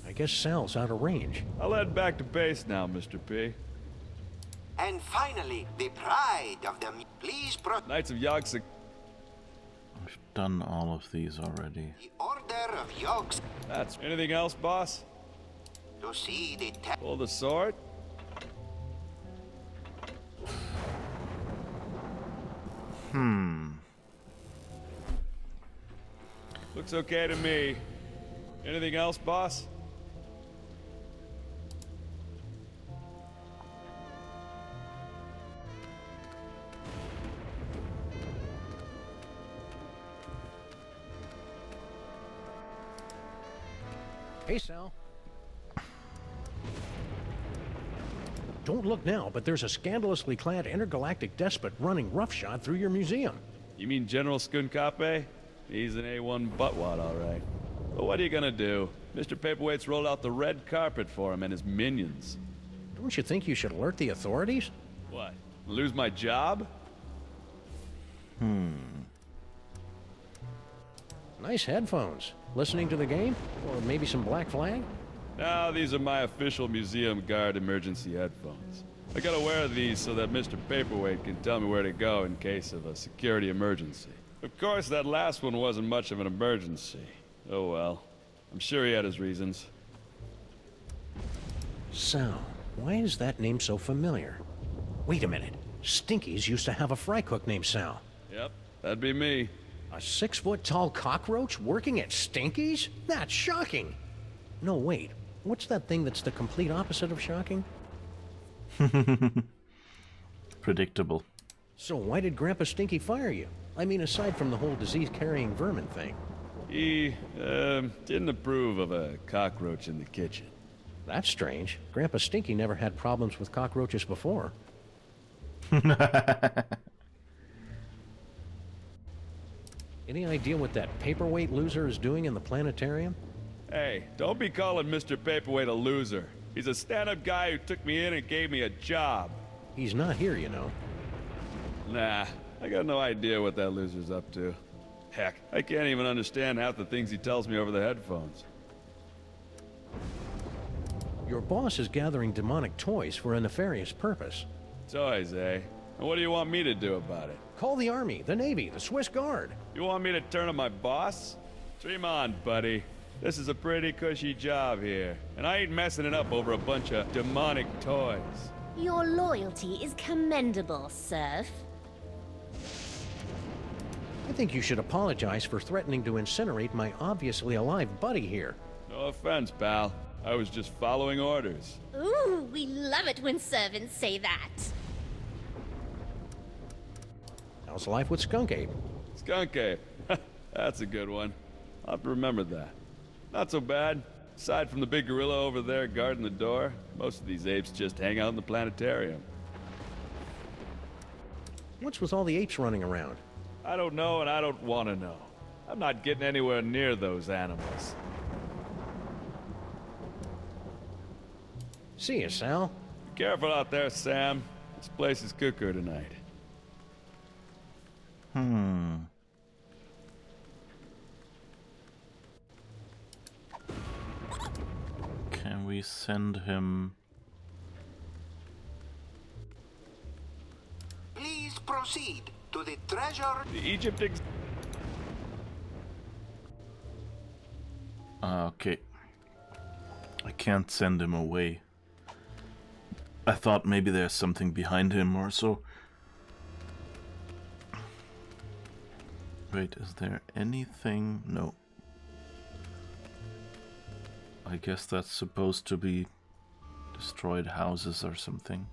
I guess Sal's out of range. I'll head back to base now, Mr. P. And finally, the pride of the... Please Knights of Yogg-Sothoth. We've done all of these already. the Order of Yogs That's anything else, boss? to see the... Pull the sword. Looks okay to me. Anything else, boss? Hey, Sal. Don't look now, but there's a scandalously clad intergalactic despot running roughshod through your museum. You mean General Skunkape? He's an A1 buttwad, all right. But what are you gonna do? Mr. Paperweight's rolled out the red carpet for him and his minions. Don't you think you should alert the authorities? What? Lose my job? Nice headphones. Listening to the game? Or maybe some Black Flag? No, these are my official museum guard emergency headphones. I gotta wear these so that Mr. Paperweight can tell me where to go in case of a security emergency. Of course, that last one wasn't much of an emergency. Oh well. I'm sure he had his reasons. Sal, why is that name so familiar? Wait a minute. Stinky's used to have a fry cook named Sal. Yep, that'd be me. A 6-foot-tall cockroach working at Stinky's? That's shocking. No, wait. What's that thing that's the complete opposite of shocking? Predictable. So why did Grandpa Stinky fire you? I mean, aside from the whole disease-carrying vermin thing. He, didn't approve of a cockroach in the kitchen. That's strange. Grandpa Stinky never had problems with cockroaches before. Any idea what that paperweight loser is doing in the planetarium? Hey, don't be calling Mr. Paperweight a loser. He's a stand-up guy who took me in and gave me a job. He's not here, you know. Nah, I got no idea what that loser's up to. Heck, I can't even understand half the things he tells me over the headphones. Your boss is gathering demonic toys for a nefarious purpose. Toys, eh? And what do you want me to do about it? Call the Army, the Navy, the Swiss Guard. You want me to turn on my boss? Dream on, buddy. This is a pretty cushy job here, and I ain't messing it up over a bunch of demonic toys. Your loyalty is commendable, Surf. I think you should apologize for threatening to incinerate my obviously alive buddy here. No offense, pal. I was just following orders. Ooh, we love it when servants say that. How's life with Skunk Ape? Skunk Ape. That's a good one. I'll have to remember that. Not so bad. Aside from the big gorilla over there guarding the door, most of these apes just hang out in the planetarium. What's with all the apes running around? I don't know and I don't want to know. I'm not getting anywhere near those animals. See you, Sal. Be careful out there, Sam. This place is cuckoo tonight. Can we send him? Please proceed to the treasure. The Egypt Okay. I can't send him away. I thought maybe there's something behind him or so. Wait, is there anything? No. I guess that's supposed to be destroyed houses or something.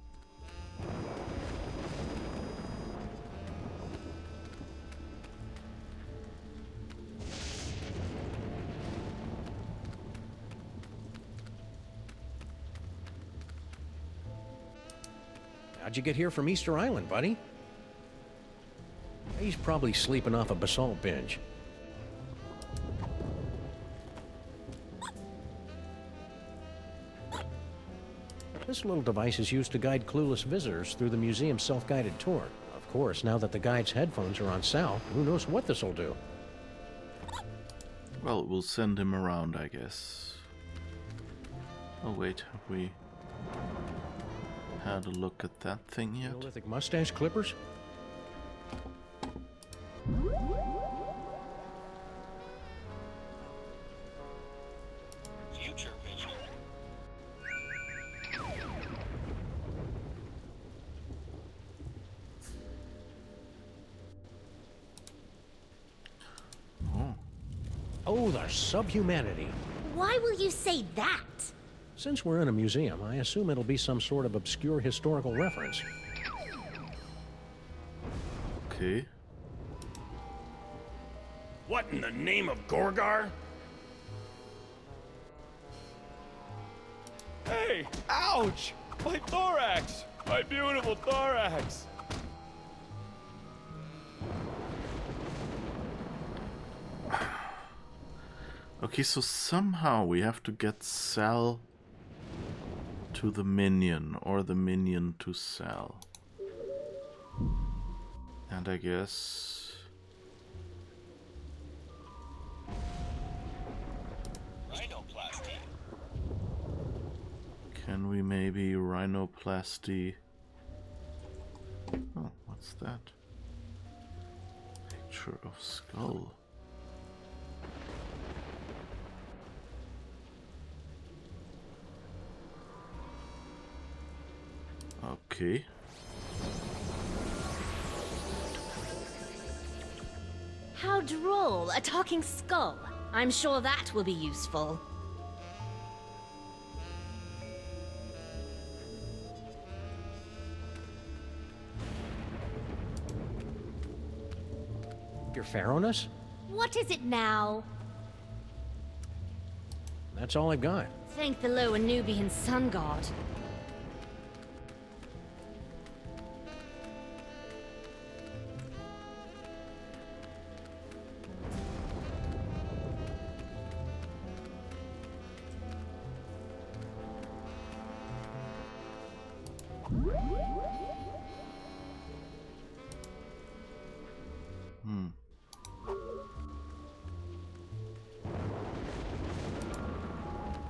How'd you get here from Easter Island, buddy? He's probably sleeping off a basalt binge. This little device is used to guide clueless visitors through the museum's self-guided tour. Of course, now that the guide's headphones are on Sal, who knows what this'll do? Well, we'll send him around, I guess. Oh wait, have we had a look at that thing yet? Neolithic mustache clippers? Future vision. Oh, the subhumanity. Why will you say that? Since we're in a museum, I assume it'll be some sort of obscure historical reference. Okay. What in the name of Gorgar? Hey! Ouch! My thorax! My beautiful thorax! Okay, so somehow we have to get Sal to the minion, or the minion to Sal. And I guess... Rhinoplasty. Can we maybe rhinoplasty... Oh, what's that? Picture of skull. Okay. How droll, a talking skull. I'm sure that will be useful. Your Pharaohness? What is it now? That's all I've got. Thank the lower Nubian sun god.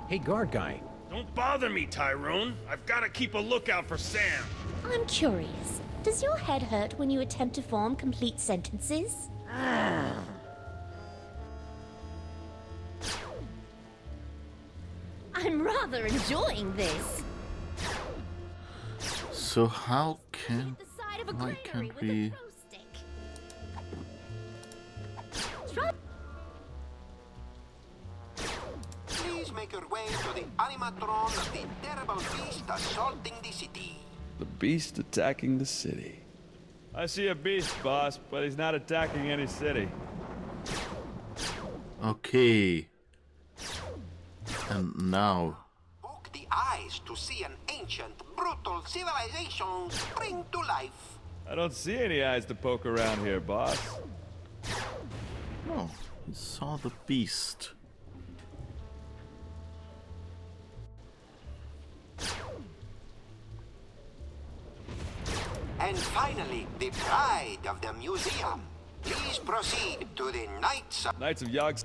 Hey, guard guy. Don't bother me, Tyrone. I've got to keep a lookout for Sam. I'm curious. Does your head hurt when you attempt to form complete sentences? I'm rather enjoying this. So how can... The side of a Why granary can't with we... a pro stick. Try. Please make your way to the animatron of the terrible beast assaulting the city. The beast attacking the city. I see a beast, boss, but he's not attacking any city. Okay. And now... Poke the eyes to see an ancient, brutal civilization spring to life. I don't see any eyes to poke around here, boss. Oh, he saw the beast. And finally, the pride of the museum. Please proceed to the Knights of... Knights of Yogs.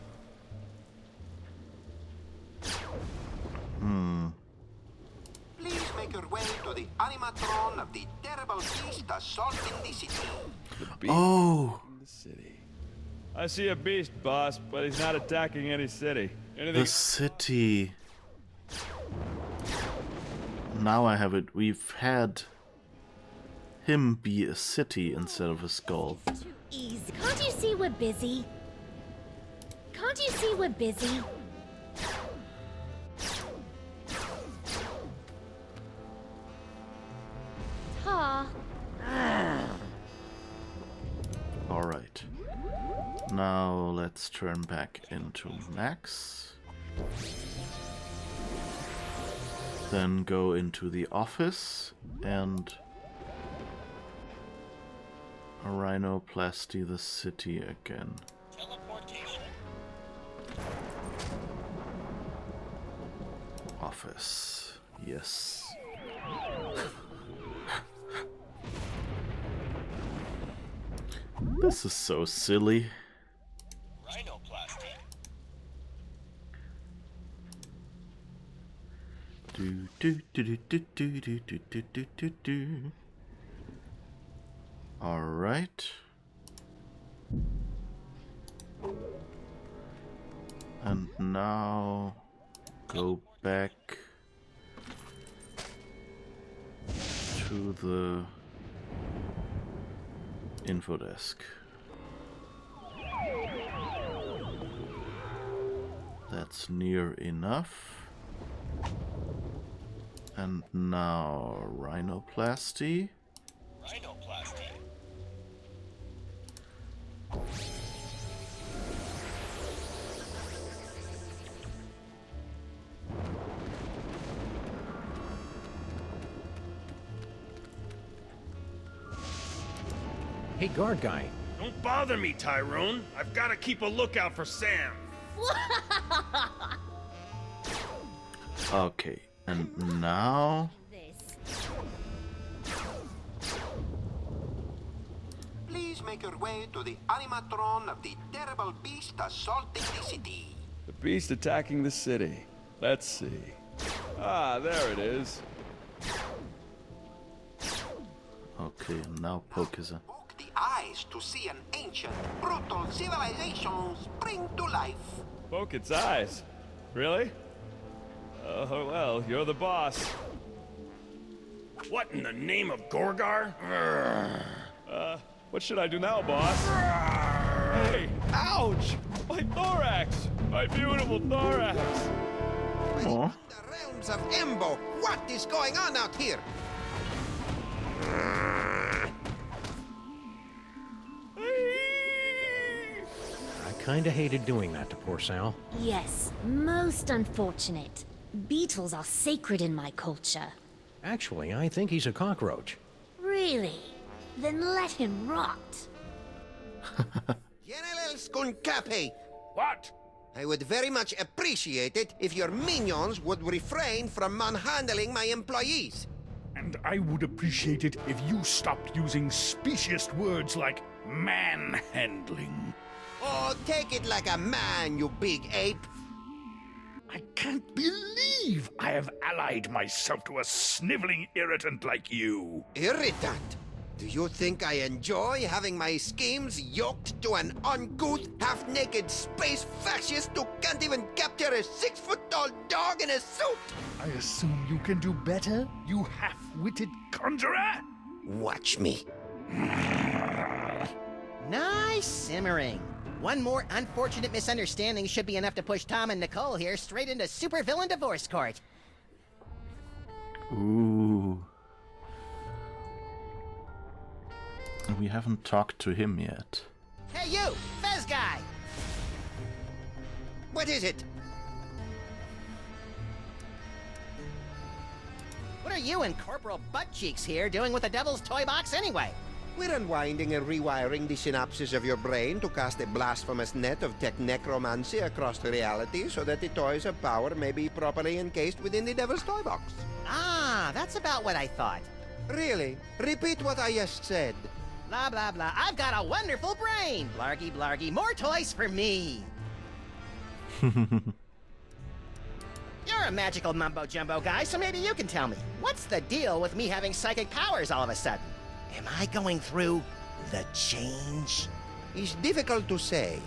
Please make your way to the animatron of the terrible beast assaulting the city. The beast Oh! attacking the city. I see a beast, boss, but he's not attacking any city. Anything... The city. Now I have it. We've had him be a city instead of a skull. Too easy. Can't you see we're busy? Can't you see we're busy? Ta. Alright. Now let's turn back into Max. Then go into the office and rhinoplasty the city again. Teleportation. Office. Yes. This is so silly. Rhinoplasty. Do do do do do do do do do do do do. All right. And now go back to the info desk. That's near enough. And now rhinoplasty. Rhinoplasty. Hey, guard guy. Don't bother me, Tyrone. I've got to keep a lookout for Sam. Okay, and now This. Please make your way to the animatron of the terrible beast assaulting the city. The beast attacking the city. Let's see. Ah, there it is. okay, now poke is a Poke the eyes to see an ancient, brutal civilization spring to life. Poke its eyes. Really? Oh, well, you're the boss. What in the name of Gorgar? What should I do now, boss? Hey! Ouch! My thorax! My beautiful thorax! Aw. The realms of Embo, what is going on out here? I kinda hated doing that to poor Sal. Yes, most unfortunate. Beetles are sacred in my culture. Actually, I think he's a cockroach. Really? Then let him rot. General Skunkapi! What? I would very much appreciate it if your minions would refrain from manhandling my employees. And I would appreciate it if you stopped using specious words like manhandling. Oh, take it like a man, you big ape. I can't believe I have allied myself to a sniveling irritant like you. Irritant? Do you think I enjoy having my schemes yoked to an uncouth, half-naked space fascist who can't even capture a 6-foot-tall dog in a suit? I assume you can do better, you half-witted conjurer? Watch me. Nice simmering. One more unfortunate misunderstanding should be enough to push Tom and Nicole here straight into supervillain divorce court. Ooh. We haven't talked to him yet. Hey you, Fez guy! What is it? What are you and Corporal Buttcheeks here doing with the Devil's Toy Box anyway? We're unwinding and rewiring the synapses of your brain to cast a blasphemous net of tech necromancy across reality so that the toys of power may be properly encased within the Devil's Toy Box. Ah, that's about what I thought. Really? Repeat what I just said. Blah, blah, blah. I've got a wonderful brain! Blargy, blargy. More toys for me! You're a magical mumbo-jumbo guy, so maybe you can tell me. What's the deal with me having psychic powers all of a sudden? Am I going through the change? It's difficult to say.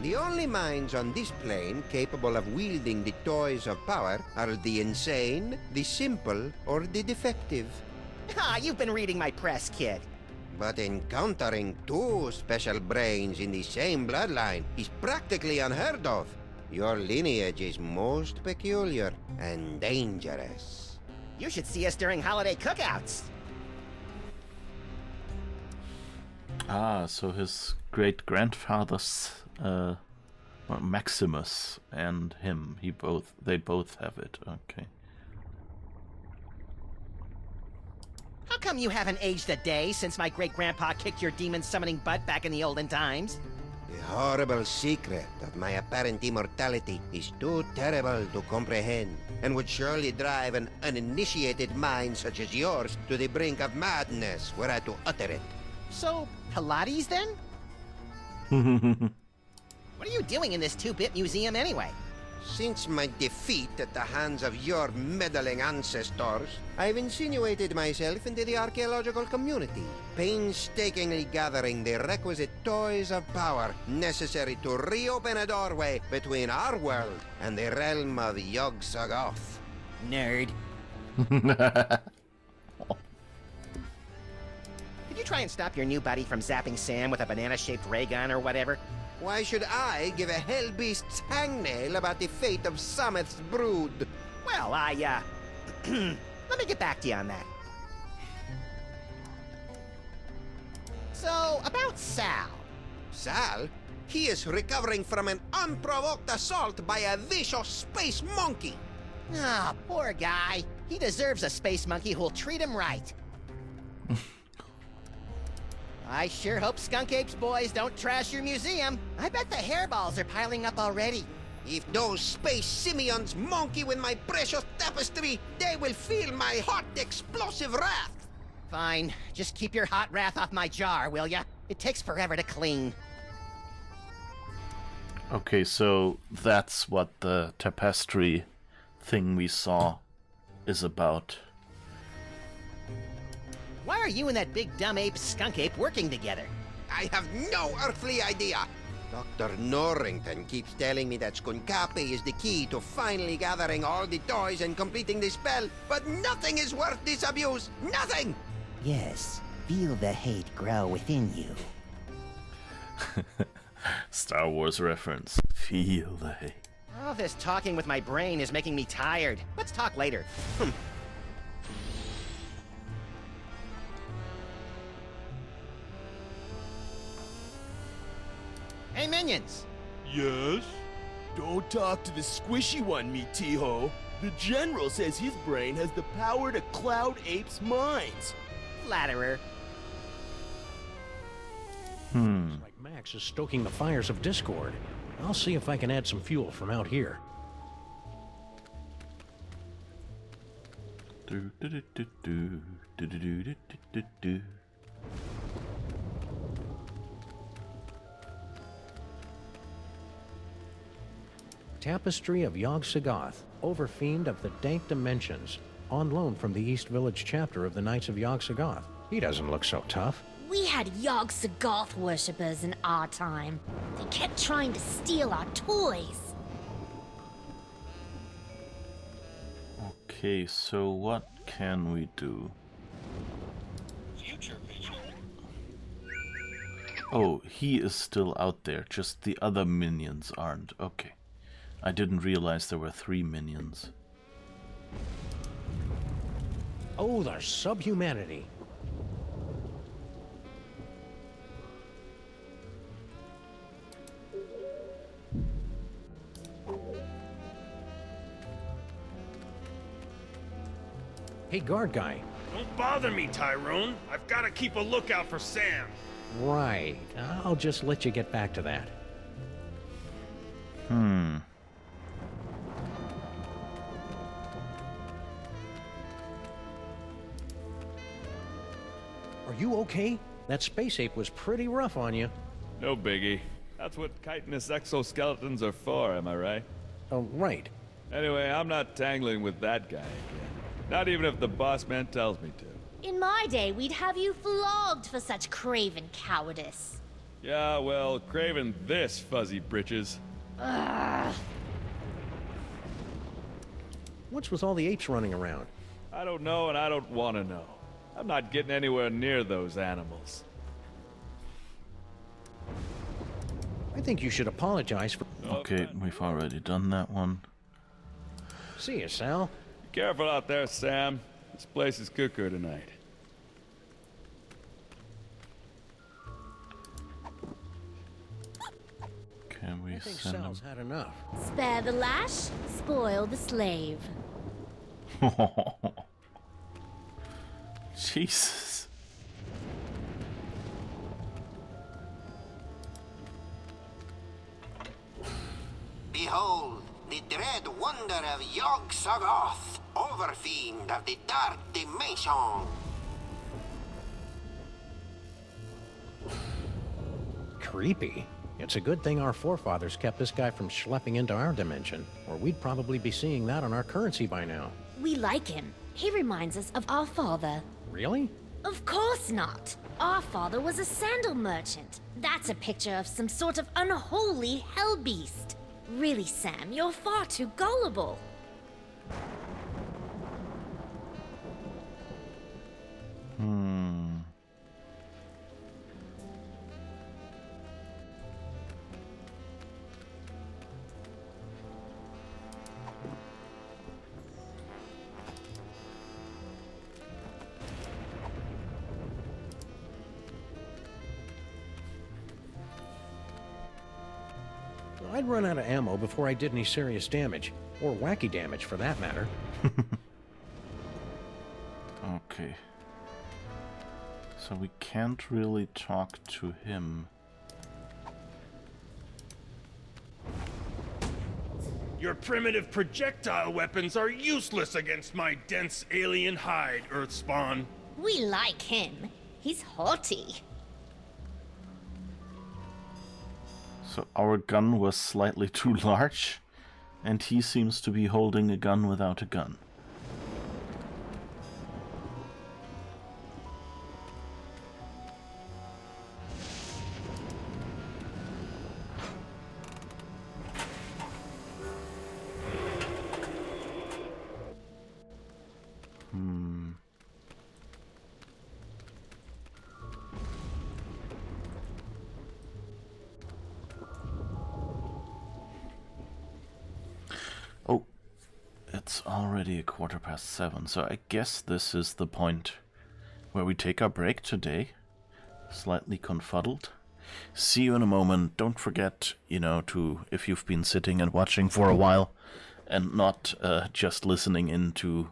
The only minds on this plane capable of wielding the toys of power are the insane, the simple, or the defective. Ah, you've been reading my press, kid. But encountering two special brains in the same bloodline is practically unheard of. Your lineage is most peculiar and dangerous. You should see us during holiday cookouts. Ah, so his great-grandfather's Maximus and him, they both have it. Okay. How come you haven't aged a day since my great-grandpa kicked your demon-summoning butt back in the olden times? The horrible secret of my apparent immortality is too terrible to comprehend, and would surely drive an uninitiated mind such as yours to the brink of madness were I to utter it. So, Pilates then? What are you doing in this 2-bit museum anyway? Since my defeat at the hands of your meddling ancestors, I've insinuated myself into the archaeological community, painstakingly gathering the requisite toys of power necessary to reopen a doorway between our world and the realm of Yog-Sothoth. Nerd. Could you try and stop your new buddy from zapping Sam with a banana-shaped ray gun or whatever? Why should I give a hellbeast's hangnail about the fate of Sameth's brood? Well, let me get back to you on that. So, about Sal. Sal? He is recovering from an unprovoked assault by a vicious space monkey. Ah, poor guy. He deserves a space monkey who'll treat him right. I sure hope Skunk Ape's boys don't trash your museum. I bet the hairballs are piling up already. If those space simians monkey with my precious tapestry, they will feel my hot, explosive wrath. Fine. Just keep your hot wrath off my jar, will ya? It takes forever to clean. Okay, so that's what the tapestry thing we saw is about. Why are you and that big dumb ape, Skunk Ape, working together? I have no earthly idea. Dr. Norrington keeps telling me that Skunkapi is the key to finally gathering all the toys and completing the spell, but nothing is worth this abuse. Nothing! Yes, feel the hate grow within you. Star Wars reference. Feel the hate. All this talking with my brain is making me tired. Let's talk later. Hey, minions! Yes? Don't talk to the squishy one, me T-ho. The General says his brain has the power to cloud apes' minds. Flatterer. Looks like Max is stoking the fires of discord. I'll see if I can add some fuel from out here. Tapestry of Yog-Sothoth, Overfiend of the Dank Dimensions, on loan from the East Village chapter of the Knights of Yog-Sothoth. He doesn't look so tough. We had Yog-Sothoth worshippers in our time. They kept trying to steal our toys. Okay, so what can we do? Oh, he is still out there, just the other minions aren't. Okay. I didn't realize there were 3 minions. Oh, the subhumanity. Hey, guard guy. Don't bother me, Tyrone. I've got to keep a lookout for Sam. Right. I'll just let you get back to that. Are you okay? That space ape was pretty rough on you. No biggie. That's what chitinous exoskeletons are for, am I right? Oh, right. Anyway, I'm not tangling with that guy again. Not even if the boss man tells me to. In my day, we'd have you flogged for such craven cowardice. Yeah, well, craving this, fuzzy britches. Ugh. What's with all the apes running around? I don't know and I don't want to know. I'm not getting anywhere near those animals. I think you should apologize for... Okay, we've already done that one. See you, Sal. Be careful out there, Sam. This place is cuckoo tonight. Can we I think send Sal's him? had enough. Spare the lash, spoil the slave. Jesus. Behold, the dread wonder of Yog-Sothoth, Overfiend of the Dark Dimension. Creepy. It's a good thing our forefathers kept this guy from schlepping into our dimension, or we'd probably be seeing that on our currency by now. We like him. He reminds us of our father. Really? Of course not. Our father was a sandal merchant. That's a picture of some sort of unholy hell beast. Really, Sam, you're far too gullible. I'd run out of ammo before I did any serious damage. Or wacky damage, for that matter. Okay. So we can't really talk to him. Your primitive projectile weapons are useless against my dense alien hide, Earthspawn. We like him. He's haughty. So our gun was slightly too large, and he seems to be holding a gun without a gun. Oh, it's already 7:15, so I guess this is the point where we take our break today. Slightly confuddled. See you in a moment. Don't forget, to, if you've been sitting and watching for a while and not just listening into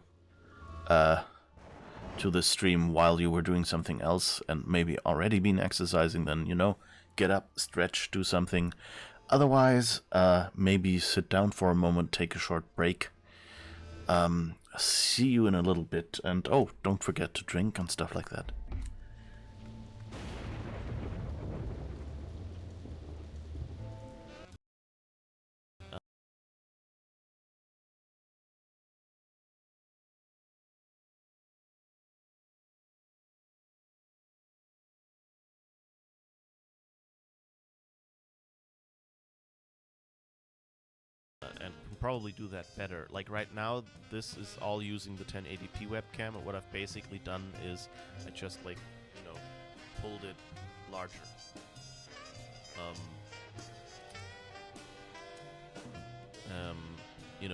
to the stream while you were doing something else and maybe already been exercising, then, get up, stretch, do something. Otherwise, maybe sit down for a moment, take a short break. See you in a little bit, and don't forget to drink and stuff like that. And can probably do that better. Like right now, this is all using the 1080p webcam, and what I've basically done is I just pulled it larger.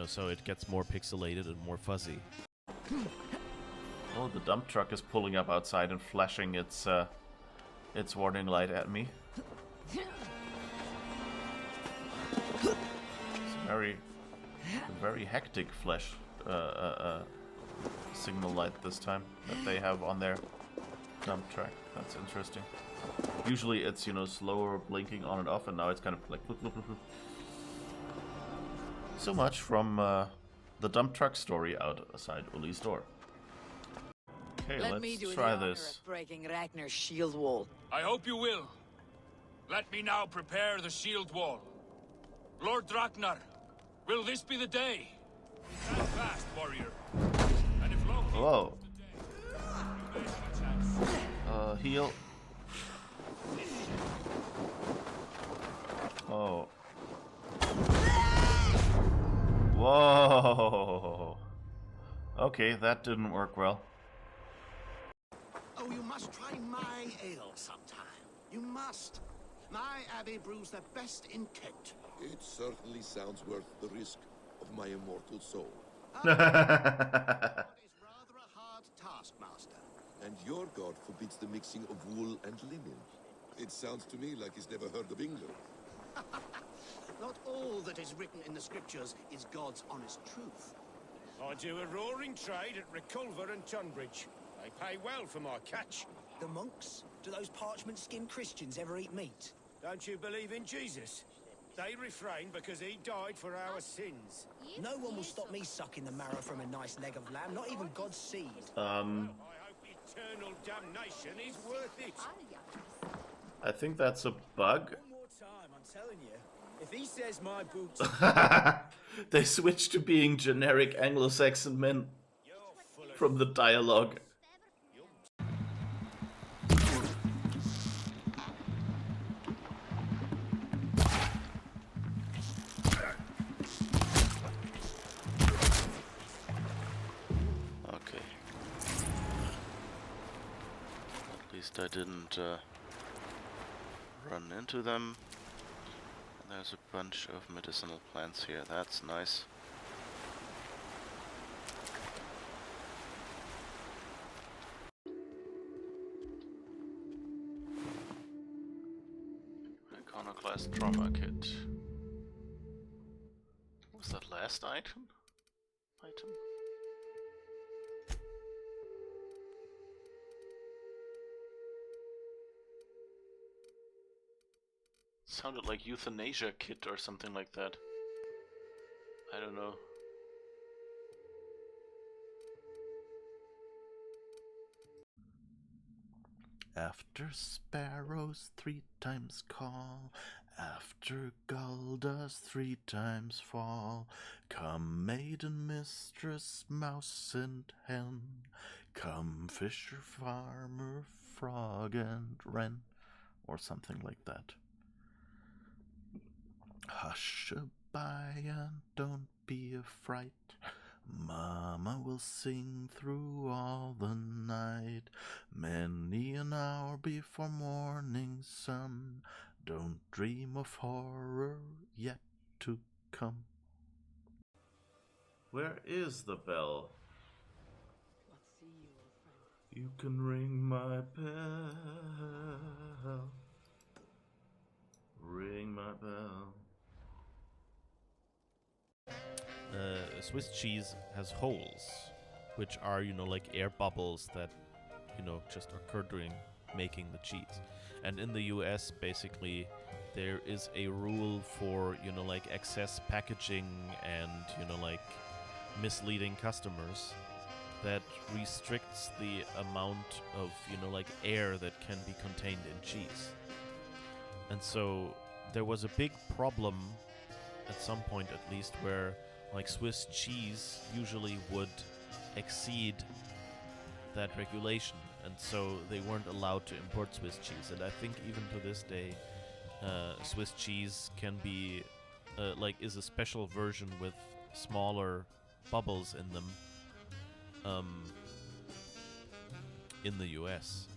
So it gets more pixelated and more fuzzy. Oh, the dump truck is pulling up outside and flashing its warning light at me. Very hectic flash signal light this time that they have on their dump truck. That's interesting. Usually it's slower blinking on and off, and now it's kind of like bloop, bloop, bloop, bloop. So much from the dump truck story outside Uli's door. Okay, let's try this. Breaking Ragnar's shield wall. I hope you will. Let me now prepare the shield wall. Lord Ragnar, will this be the day? Stand fast, warrior. And if long Whoa. Heal. Oh. Whoa. Okay, that didn't work well. Oh, you must try my ale sometime. You must. My abbey brews the best in Kent. It certainly sounds worth the risk of my immortal soul. Is rather a hard task, Master. And your god forbids the mixing of wool and linen. It sounds to me like he's never heard of England. Not all that is written in the scriptures is God's honest truth. I do a roaring trade at Reculver and Tunbridge. They pay well for my catch. The monks? Do those parchment-skinned Christians ever eat meat? Don't you believe in Jesus? They refrain because he died for our sins. No one will stop me sucking the marrow from a nice leg of lamb, not even God's seed. I hope eternal damnation is worth it. I think that's a bug. One more time, I'm telling you. If he says my boots... They switched to being generic Anglo-Saxon men from the dialogue. Okay. At least I didn't run into them. There's a bunch of medicinal plants here, that's nice. Iconoclast trauma kit. What was that last item? Sounded like euthanasia kit or something like that. I don't know. After sparrows 3 times call, after gull does 3 times fall, come maiden, mistress, mouse and hen, come fisher, farmer, frog and wren, or something like that. Hush-a-bye and don't be afraid, Mama will sing through all the night, many an hour before morning sun, don't dream of horror yet to come. Where is the bell? You can ring my bell. Ring my bell. Swiss cheese has holes, which are, you know, like air bubbles that, you know, just occur during making the cheese. And in the US, basically, there is a rule for, you know, like excess packaging and, you know, like misleading customers that restricts the amount of, you know, like air that can be contained in cheese. And so there was a big problem at some point, at least, where like Swiss cheese usually would exceed that regulation, and so they weren't allowed to import Swiss cheese. And I think even to this day, Swiss cheese can be like is a special version with smaller bubbles in them in the US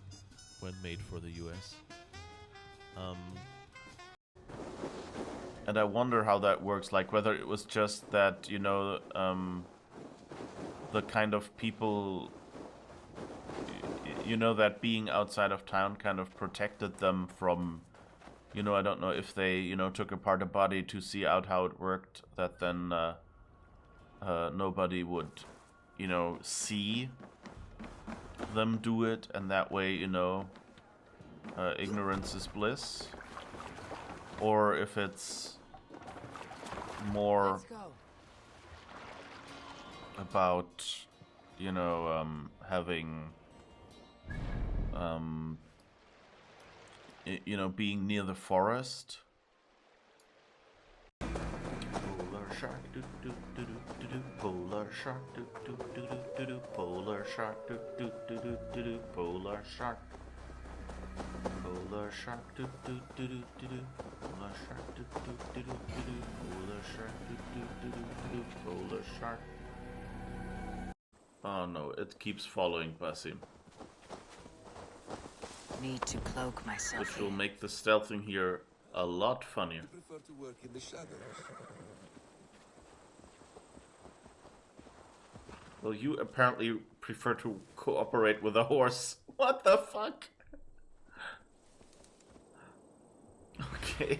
when made for the US. And I wonder how that works, like whether it was just that, you know, the kind of people, you know, that being outside of town kind of protected them from, you know, I don't know if they, you know, took apart a body to see out how it worked, that then nobody would, you know, see them do it, and that way, you know, ignorance is bliss. Or if it's more about, you know, having, you know, being near the forest. Polar shark, do do do do do do. Polar shark, do do do do do do. Polar shark, do do do do do do. Polar shark. Polar shark, do do do do do do. Polar shark, do do do do do do. Polar shark, do do do do do do. Polar shark. Oh no, it keeps following Basim. Need to cloak myself. Which will make the stealthing here a lot funnier. I prefer to work in the shadows. Well, you apparently prefer to cooperate with a horse. What the fuck? Okay.